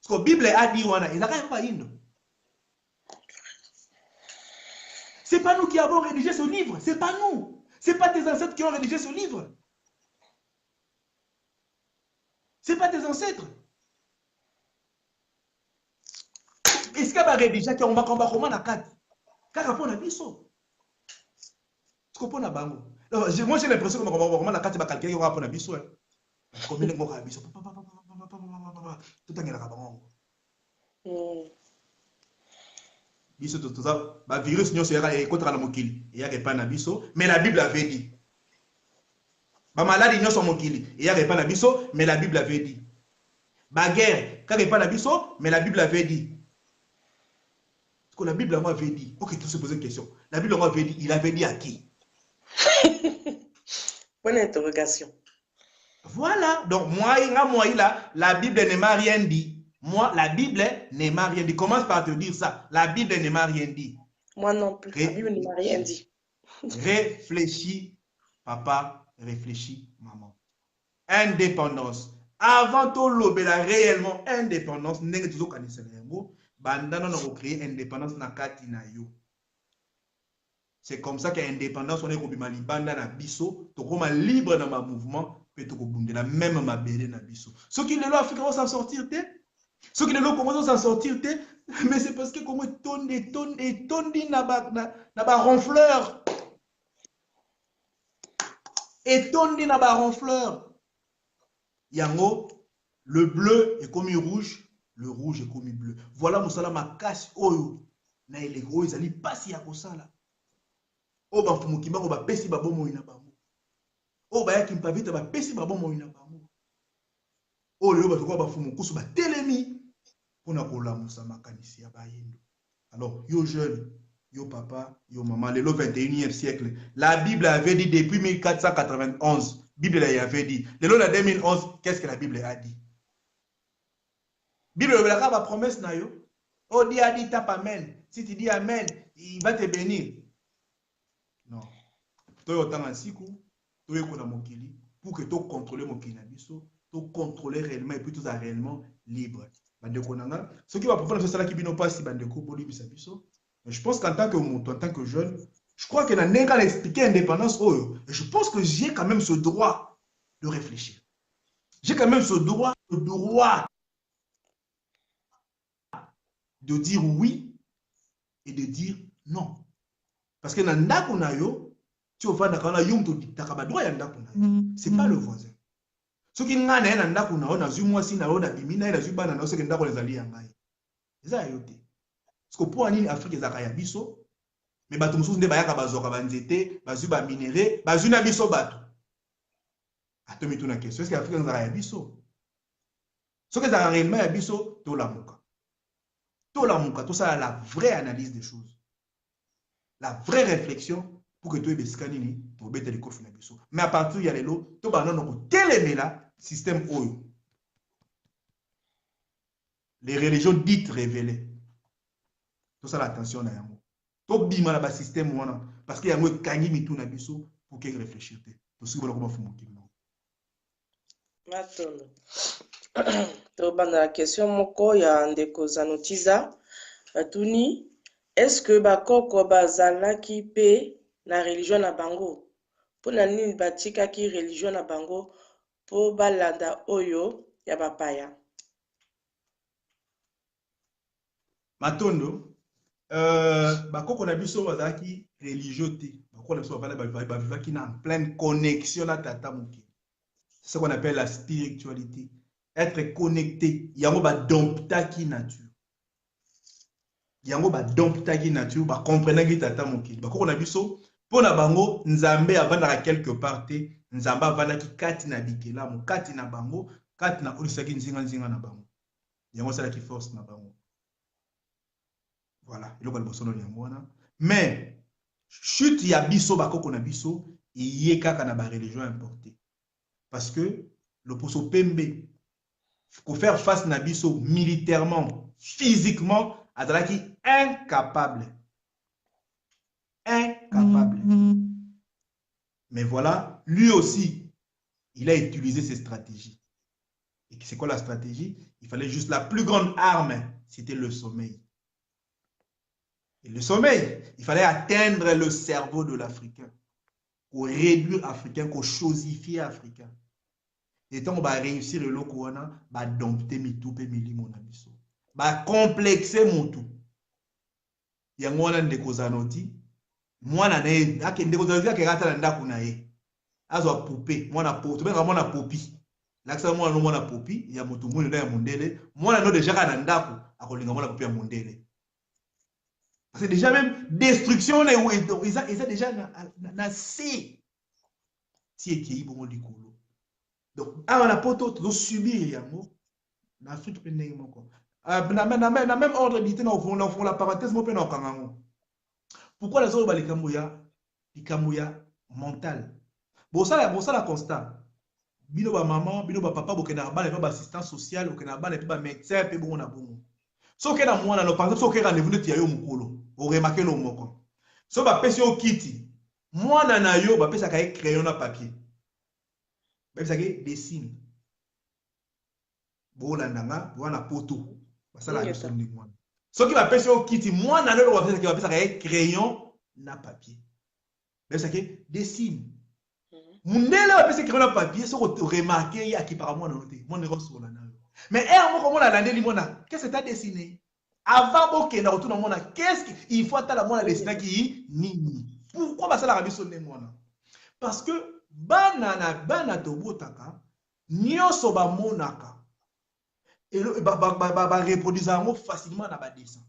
Speaker 3: Ce que la Bible a dit, il n'a rien pas dit. Ce n'est pas nous qui avons rédigé ce livre. Ce n'est pas nous. Ce n'est pas tes ancêtres qui ont rédigé ce livre. Ce n'est pas tes ancêtres. Est-ce que ba rédiger ki on ba komba na kati. Kaka pona biso. Tu comprends na bango. Moi j'ai l'impression que on na kati ba calculer ko pona biso. Combien de ngoko biso. Tout angela ka bango. Biso tout ça ba virus nyo sera e contre la mokili. Il y a pas na biso, mais la Bible avait dit. Ba maladie nyo so mokili, il y a pas na biso, mais la Bible avait dit. Ba guerre, quand il pas na biso, mais la Bible avait dit. Ce que la Bible avait dit. OK, tu se poses une question. La Bible avait dit, il avait dit à qui?
Speaker 1: Bonne interrogation.
Speaker 3: Voilà. Donc, moi, la Bible ne m'a rien dit. Moi, la Bible ne m'a rien dit. Commence par te dire ça. La Bible ne m'a rien dit.
Speaker 1: Moi non plus. La Bible ne m'a rien dit.
Speaker 3: Réfléchis, papa. Réfléchis, maman. Indépendance. Avant tout, l'obéla réellement indépendance. N'est-ce pas toujours bandana na recréer indépendance na kati na yo. C'est comme ça qu'indépendance on est comme libanda na biso, to comme libre dans ma mouvement, peut to bundela même ma belé na biso. Ceux qui les lois africains vont s'en sortir té. Ceux qui les lois comment s'en sortir té, mais c'est parce que comme tondi na ba ronfleur. Et tondi na ba ronfleur. Yango le bleu est comme rouge. Le rouge est comme bleu. Voilà mosala makasi oyo na eleko ezali pasi ya kosala. O ba fumu kimba ko ba pesi ba bomo ina bango. O ba yaki mpavita ba pesi ba bomo ina bango. O lelo ba toko ba fumu kusu ba telemi pona kola musa makanisi ya bayendo. Alors yo jeune, yo papa, yo maman, le 21e siècle, la Bible avait dit depuis 1491, Bible avait dit. Le la 2011, qu'est-ce que la Bible a dit? Bible la ba promesse na yo. Oh dit a dit tape amen. Si tu dis amen, il va te bénir. Non. Toi autant en siku, toi ko na mokili pour que toi contrôler mokili na biso, toi contrôler réellement et puis tout ça réellement libre. Bande ko nanga, ce qui va prendre ça là qui bino pas si bande ko boli bisa biso. Mais je pense qu'en tant que monde, en tant que jeune, je crois que na nenga expliquer indépendance oyo. Et je pense que j'ai quand même ce droit de réfléchir. J'ai quand même ce droit de dire oui et de dire non. Parce que dans ndako na yo, tu vas dans la yom to dictaka ba droit ya ndako na yo. C'est pas le voisin. Ce qui ngana na ndako na yo na zu mwasi na yo na bimina na zu bana na yo ce que ndako ezali ya ngai. Eza yote. Parce que pour ani Afrique ezaka ya biso, mais bato mususu nde bayaka bazoka banzete, bazu ba minéré, bazu na biso bato. Atomi tuna question, est-ce que Afrique ezaka ya biso? Ce que ezaka réellement ya biso to la muka. Tout ça, la vraie analyse des choses. La vraie réflexion pour que tu aies des scanini pour mettre les coffres. Mais à partir de là, tu vas télémer là, système OYO. Les religions dites révélées. Tout ça, l'attention à Yango. Tu bima là, système parce qu'il y a un kanyi mitou na biso pour qu'il réfléchisse. Tout ce que vous
Speaker 1: avez la question moko ya ndeko Zanotiza batuni est-ce que bakoko bazalaki pe na religion na bango pona nini batikaki religion na bango po balanda oyo ya bapaya?
Speaker 3: Matondo bakoko na biso bazalaki religieux te, bakoko na biso bavivaki na pleine connexion na tata moki. C'est ce qu'on appelle la spiritualité. Être connecté. Yango ba domptaki nature. Yango ba domptaki nature. Ba comprenaki tata mokili. Ba koko na biso. Pona bango, nzambe avanda quelque part te. Nzambe avanda ki kati na bikela. Mo kati na bango. Kati na olisaki nzinga na bango. Yango sala ki force na bango. Voilà. Iloko na bosono yango wana. Mais, chute ya biso ba koko na biso. Iye kaka na ba religion importée. Parce que le poso pembe pour faire face à Nabiso militairement, physiquement, Adalaki incapable. Incapable. Mais voilà, lui aussi, il a utilisé ses stratégies. Et c'est quoi la stratégie? Il fallait juste la plus grande arme, c'était le sommeil. Et le sommeil, il fallait atteindre le cerveau de l'Africain, pour réduire l'Africain, pour chosifier l'Africain. Et tant qu'on va réussir le couana, va dompter mitou pe mili mon abisso. Va complexer mon tout. yango wana ndeko Zanoti mwana na ye ndeko Zanoti akekata na ndako na ye azwa poupée mwana tobenga mwana popi lakisa mwana no mwana popi ya moto mwini na ya mondele mwana no déjà ka na ndako akolinga mwana popi ya mondele parce que déjà même destruction ils déjà na C si ekei bongo likolo donc awa na poto to subir yango na Afrique pe ndenge moko na même ordre d'idée na on la parenthèse mo pe na kangango pourquoi les autres likambo ya mental bosala constat bino ba maman bino ba papa bokena bana pe ba assistant social bokena bana pe ba médecin pe bongo na bongo so ke na mwana no par exemple so ke rendez-vous de tiayo mukolo o remarquer lo moko so ba pesi o kiti mwana na yo ba pesa ka crayon na papier ba pesa ke dessine bolandanga wana poto basala biso ndi mwana so ki ba pesi o kiti mwana na yo ba pesa ka crayon na papier ba pesa ke dessine mundele ba pesa crayon na papier so ko remarquer ya ki par mwana no te mwana ko sola na yo mais moko mona landeli mona qu'est-ce que tu as dessiné avant bokenda retourna mona qu'est-ce qu'il faut attendre mona dessiner qui nini pourquoi ba sala biso ne mona parce que bana tobotaka nyonso ba monaka et ba reproduire ngo facilement na ba dessin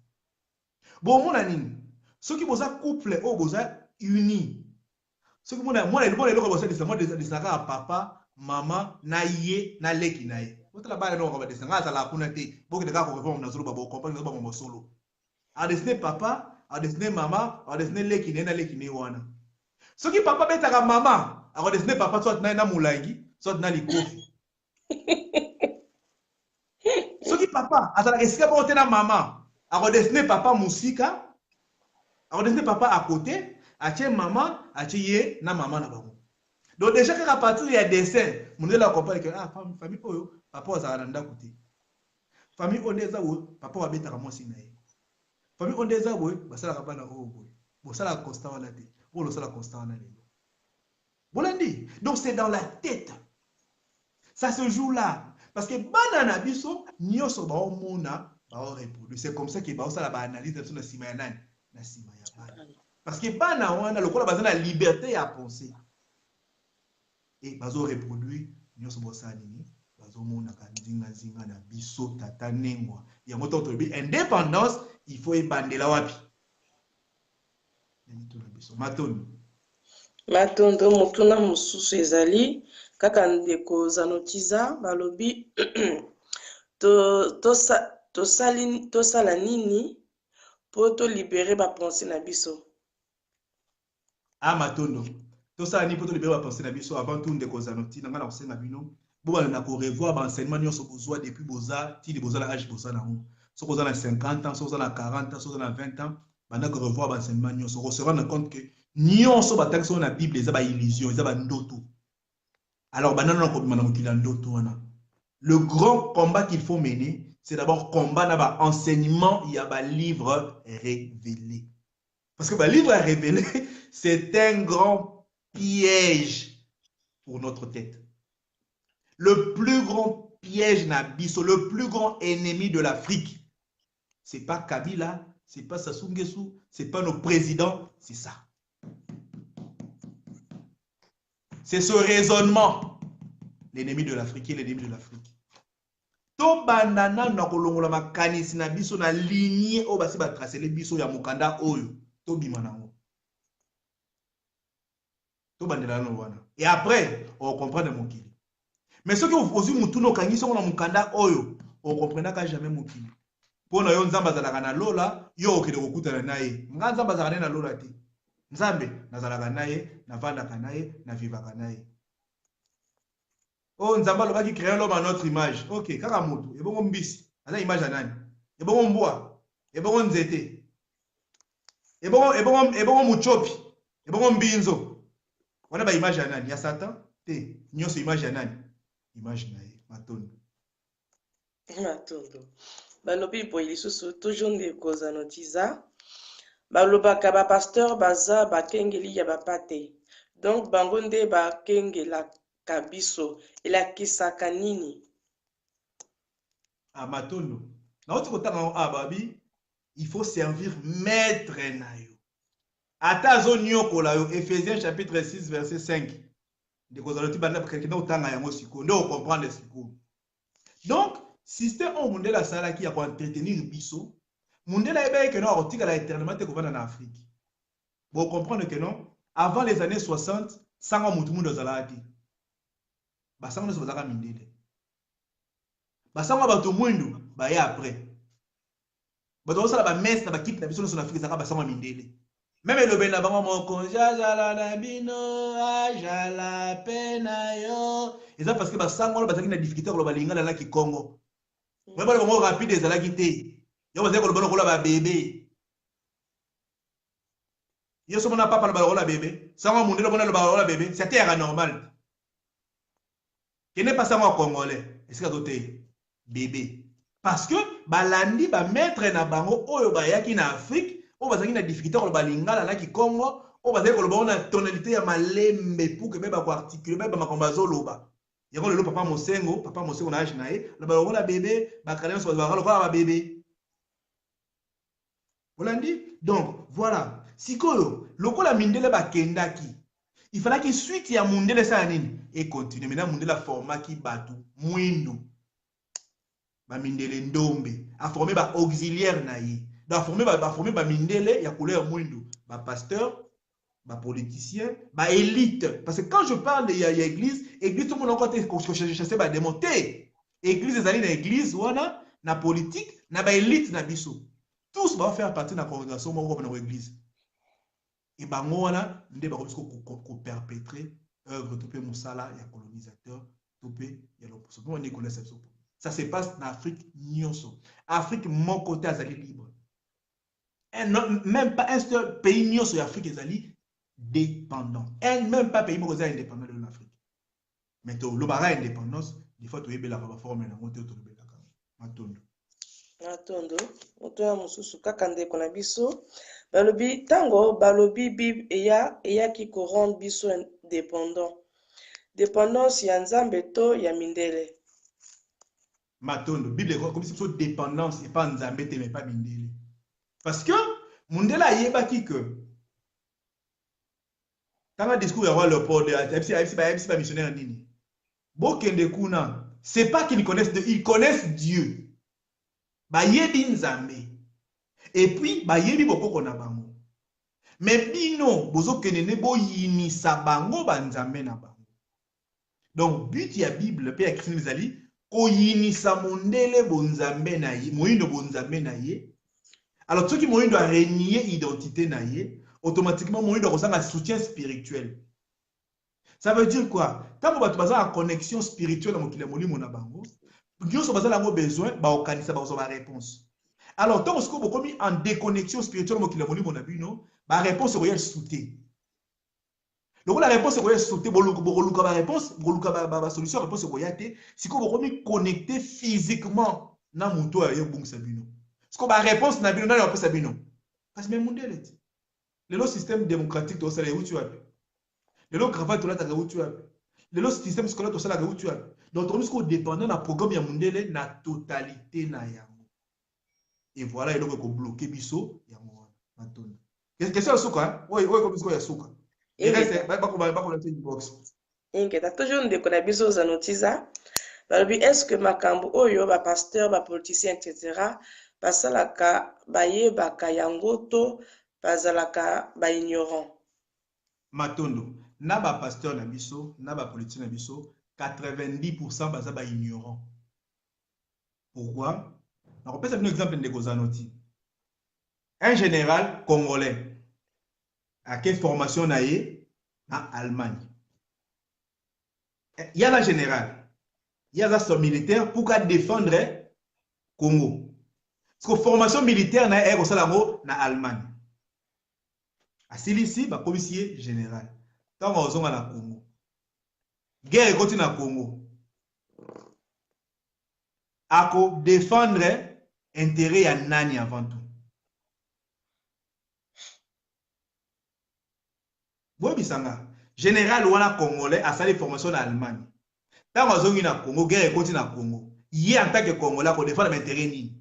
Speaker 3: bon mona nini soki boza couple o boza uni soki mona eloko boza dessin moi dessin ka papa mama na ye na leki na ye otala bana no ba dessin ngasa la kuna te boki de ka ko répondre na zolo ba bo comprendre ba mo solo a dessiner papa a dessiner mama a dessiner leki na leki ne wana soki papa betaka mama a dessiner papa soit na mulangi soit na likofi soki papa azala esika po te na mama a dessiner papa musika a dessiner papa à côté atie mama atie ye na mama na bango donc déjà que à partir ya dessin mon la comprendre que famille oyo papa azala ndako te famille ondeza wo papa wa betaka mwasi na ye famille ondeza wo basala bana o boy bosala constant wana te bo sala constant wana lelo bolandi donc c'est dans la tête ça se joue là parce que bana na biso nyoso ba omona ba o reproduire c'est comme ça que ba osala ba analyse na sima ya nani na sima ya bana parce que bana wana lokola bazana liberté à penser et bazo reproduire nyoso bosala nini bazomona ka nzinga na biso tata nengwa ya moto tobi indépendance il faut ebandela wapi
Speaker 1: matondo motuna mosusu ezali kaka ndeko Zanotiza balobi tosala nini po to libérer ba pensée na biso
Speaker 3: matondo tosala nini po to libérer ba pensée na biso avant tout ndeko Zanotiza ngana kosenga bino boba na ko revoir ba enseignement nyonso bozwa depuis boza ti boza na âge boza na ngo so boza na 50 ans so boza na 40 ans so boza na 20 ans bana ko revoir ba enseignement nyonso ko se rendre compte que nyonso bataki so na Bible eza ba illusion eza ba ndoto alors bana na ko bima na mokila ndoto wana le grand combat qu'il faut mener c'est d'abord combat na ba enseignement il y a ba livre révélé parce que ba livre révélé c'est un grand piège pour notre tête. Le plus grand piège Nabiso, le plus grand ennemi de l'Afrique, c'est pas Kabila, c'est pas Sassou Nguesso, c'est pas nos présidents, c'est ça. C'est ce raisonnement, l'ennemi de l'Afrique et l'ennemi de l'Afrique. To bandana na kolongola makanisi na biso na lignée o basi ba tracer les biso ya mukanda oyo to bimanango. To bandela no wana. Et après, on comprend mon kili. Mais ce que vous osez mutuno kangi so na mukanda oyo, on comprendra ka jamais mon kili. Pona yo nzamba zalaka na lola, yo okede kokutana naye. Nga nzamba zalaka na lola te. Nzambe nazalaka naye, na vandaka naye, na vivaka naye. Oh nzamba lobaki créer l'homme à notre image. OK, kaka moto, ebongo mbisi. Aza image anani? Ebongo mbwa, ebongo nzete. Ebongo muchopi, ebongo mbinzo. Wana ba image anani? Ya Satan? Te, nyonso image anani? Image naye, matondo.
Speaker 1: Matondo. Balobi po ilisusu toujours ndeko Zanotiza. Balobaka ba pasteur baza bakengeli ya bapate. Donc bango nde bakengela kabiso elakisaka nini?
Speaker 3: Matondo. Na oti kotanga babi il faut servir maître na yo. Ata zo nyokola yo, Ephésiens chapitre 6 verset 5. De kozaloti banda quelqu'un otanga yango siko, ndo comprendre siko. Donc, système au monde la sala qui a pour entretenir biso, monde la ebe que non article la éternellement te kovana en Afrique. Vous comprenez que non, avant les années 60, sanga mutu mundo zalati. Ba sanga no zaka mindele. Ba sanga ba to mwindu ba ya après. Ba to sala ba messe na ba kit na biso no Afrique zaka ba sanga mindele. Même le bena bango moko jala na bino ajala pena yo. Et ça parce que ba sanga no ba zaki na difficulté ko ba linga na ki Congo. Même ba bango rapide zalaki te. Yo ba zaki ko ba ba bébé. Yo so mona papa na ba bébé. Sanga mundelo mona ba bébé, c'était anormal. Qui n'est pas ça en congolais. Est-ce que c'est bébé? Parce que balandi ba mettre na bango oyo ba yaki na Afrique, o ba zangi na difficulté ko ba lingala na ki Congo, o ba zangi ko ba na tonalité ya malembe pour que ba ko articuler ba makomba zoloba. Yango le papa Mosengo na age na ye, le ba bébé, ba kala so ba ba bébé. Bolandi? Donc voilà. Sikoyo, lokola mindele ba kendaki. Il fallait qu'il suite ya mundele sa nini et continue. Maintenant mundele format qui batu mwindo. Ba mindele ndombe, a formé ba auxiliaire na ye. Da formé ba mindele ya couleur mwindo. Ba pasteur, ba politicien, ba élite. Parce que quand je parle de ya église, église tout le monde encore chasser ba démonter. Église ezali na église wana na politique, na ba élite na biso. Tous vont faire partie de la congrégation moko na église. Et bango wana nde ba ko perpétrer œuvre topé musala ya colonisateur topé ya l'opposition. On ne connaît ça. Ça se passe en Afrique nyonso. Afrique mon côté azali libre. Et non, même pas un seul pays nyonso ya Afrique ezali dépendant. Et même pas pays moko ezali indépendant de l'Afrique. Mais to lo bara indépendance, il faut to yebela ba forme na moto to yebela ka. Matondo.
Speaker 1: Matondo, otoya mususu kaka ndeko na biso. Balobi tango balobi Bible eya ki ko rendre biso indépendant. Dépendance ya nzambe to ya mindele.
Speaker 3: Matondo, Bible comme si c'est dépendance et pas nzambe te mais pas mindele. Parce que mundela yeba ki que tanga discours ya roi Léopold ABC pas missionnaire nini. Bokende kuna, c'est pas qu'ils connaissent Dieu. Ba yebi nzambe. Et puis, ba yebi bokoko na bango. Mais bino, bozo kenene bo yinisa bango ba nzambe na bango. Donc, but ya Bible, pe ya Christine Zali, ko yinisa mondele bo nzambe na ye, moyindo bo nzambe na ye. Alors, ceux qui moyindo a renier identité na ye, automatiquement, moyindo a un soutien spirituel. Ça veut dire quoi? Tant que tu as une connexion spirituelle avec le molimo na bango, nous avons besoin de réponse. Alors, tant que vous avez en déconnexion spirituelle avec le molimo na bino, la réponse est sauter. Donc la réponse est sauter, la réponse, la solution, la réponse est si vous avez connecté physiquement na muto ya bon sabino. Parce que la réponse na bino na réponse sabino. Parce que même le système démocratique to ça où tu as. Le cravate to là ta où tu as. Le système scolaire to ça là où tu as. Donc on est dépendant na programme ya mundele na totalité na yango. Et voilà, il est bloqué biso yango matondo. Qu'est-ce que c'est suka? Oui, comme ça ya suka. Il reste pas qu'on une box.
Speaker 1: Inquiète, toujours ndeko na biso za notiza. Balobi est-ce que makambo oyo ba pasteur, ba politicien etc. basalaka bayebaka yango to bazalaka ba ignorant.
Speaker 3: Matondo, na ba pasteur na biso, na ba politicien na biso, 90% baza ba ignorant. Pourquoi? On peut prendre un exemple de Gozanoti. Un général congolais à quelle formation na ye en Allemagne. Il y a la générale, il y a la militaire pour défendre Congo. Parce que formation militaire na est en Allemagne. À celui-ci, ba policier général. Tant qu'on a na Congo. Guerre continue na Congo. Ako défendre intérêt ya nani avant tout. Bon bisanga. Général wana congolais a sali formation en Allemagne. Tant qu'on a na Congo, guerre continue na Congo. Il en tant que congolais pour défendre l'intérêt ni.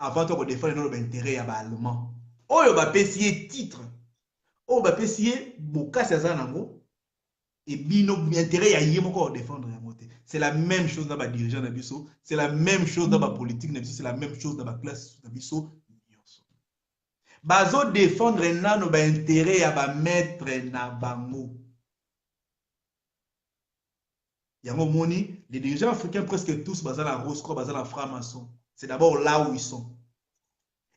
Speaker 3: avant de défendre notre intérêt à l'allemand. Oyo ba pesier titre. Oyo ba pesier bokasi azanango et bino intérêt ya yemo ko défendre ya moté. C'est la même chose dans ba dirigeant na biso, c'est la même chose dans ba politique na biso, c'est la même chose dans ba classe na biso. Bazo défendre nano ba intérêt ya ba maître na bango. Yango moni, les dirigeants africains presque tous basés la rose croix, basés la franc-maçon. C'est d'abord là où ils sont.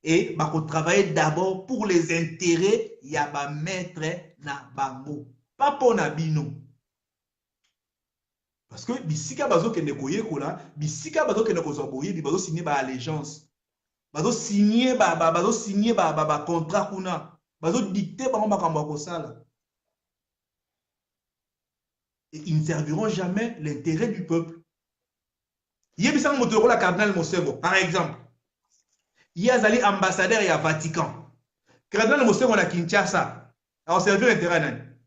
Speaker 3: Et bah, qu'on travaille d'abord pour les intérêts ya ba maître na bango, pas pour nabino. Parce que bisika bazo kende koye kola, bisika bazo kende kozoboye, bazo signer ba allégeance. Bazo signer ba contrat kuna. Bazo dicter ba makambo ko sala. Et ils ne serviront jamais l'intérêt du peuple. Yebisang motoro la cardinal Mosengo, par exemple. Il y a des ambassadeurs et à Vatican. Cardinal Mosengo na Kinshasa. Alors servir l'intérêt.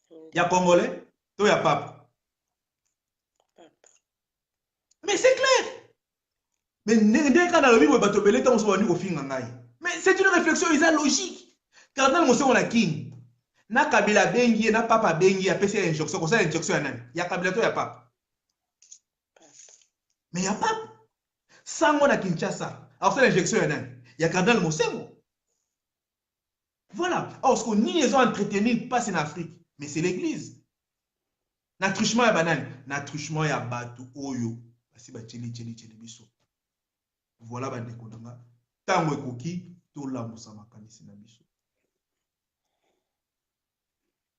Speaker 3: Il y a Congolais, il y a Pape. Mais c'est clair. Mais c'est une réflexion logique. Cardinal Mosengo na King. Na Kabila bengi, na Papa bengi, a PC injonction, comme ça injonction il y a Kabila, il y a Pape. Mais il y a Pape. Sango na Kinshasa. Alors c'est l'injection il y a Cardinal Mosengo. Voilà. Or, ce qu'on nie les ont entretenu passe en Afrique. Mais c'est l'église. Na truchement ya banane. Na truchement ya batu oyo. Basi ba tcheli biso. Voilà ba dekonanga. Tango ekoki to la musama kanisi na biso.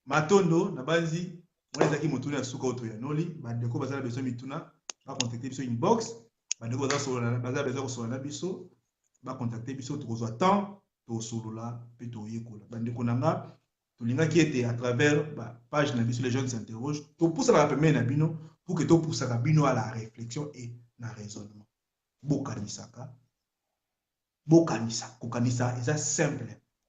Speaker 3: Matondo na banzi mweza ki mutuna suka oto ya noli. Ba deko bazala beso mituna. Ba contacter biso inbox. Ba deko bazala beso so na biso. Ba contacter biso to kozwa temps to solola pe to yekola. Ba dekonanga. Tulinga qui était à travers la page sur les jeunes s'interrogent, tout pousse à la première nabino pour que tout pousse à nabino à la réflexion et à raisonnement. Bokanisaka, kokanisa, c'est simple.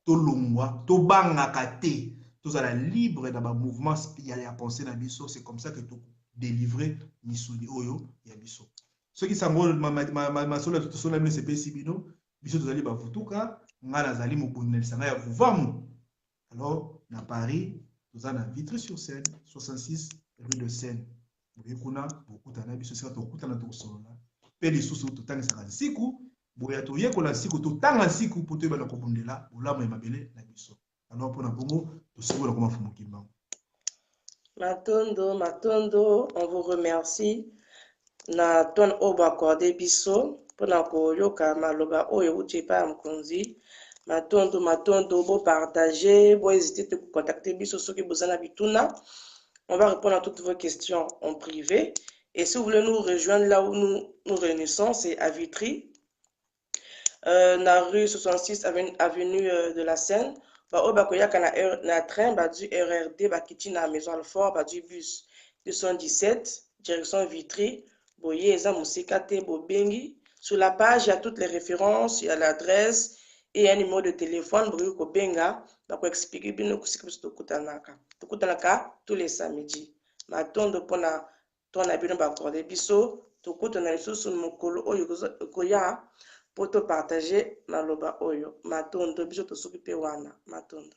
Speaker 3: To longwa, to bangakate, tout à la libre dans le mouvement spirituel à penser nabiso, c'est comme ça que tout délivrer misuli oyo ya biso. Ceux qui s'engolent ma sola tout son ami c'est pesi bino, biso tout ali ba futuka, ngana zali mubunel sanga ya kuvamu. Alors, dans Paris, nous avons un Vitry-sur-Seine, 66 rue de Seine. Vous voyez qu'on a beaucoup de temps, c'est tout le temps solo là. Peli sous tout temps ça siku, vous voyez tout qu'on a siku tout temps siku pour te bala kobundela, ou là moi mabele na biso. Alors pour na bongo, tout ça on comment fumu kimba.
Speaker 1: Matondo, on vous remercie. Na ton obo accordé biso pour na koyoka maloba oyo uche pa mkonzi. Matondo, beau partager, beau hésiter de contacter biso ceux qui besoin bituna. On va répondre à toutes vos questions en privé. Et si vous voulez nous rejoindre là où nous réunissons, c'est à Vitry, la rue 66 avenue de la Seine. Bah, koyaka na train, bah, du RRD, bah, kiti na Maison Alfort, bah, du bus 217, direction Vitry. Boye, eza musika te bobengi. Sur la page, il y a toutes les références, il y a l'adresse. Et un numéro de téléphone, Bruko Benga, pour expliquer bien ce que c'est Tukutanaka tous les samedis. Matondo pona ton abino bakorde biso, tukutana liso sur mokolo oyo koya pour te partager maloba oyo. Matondo biso to s'occuper wana. Matondo.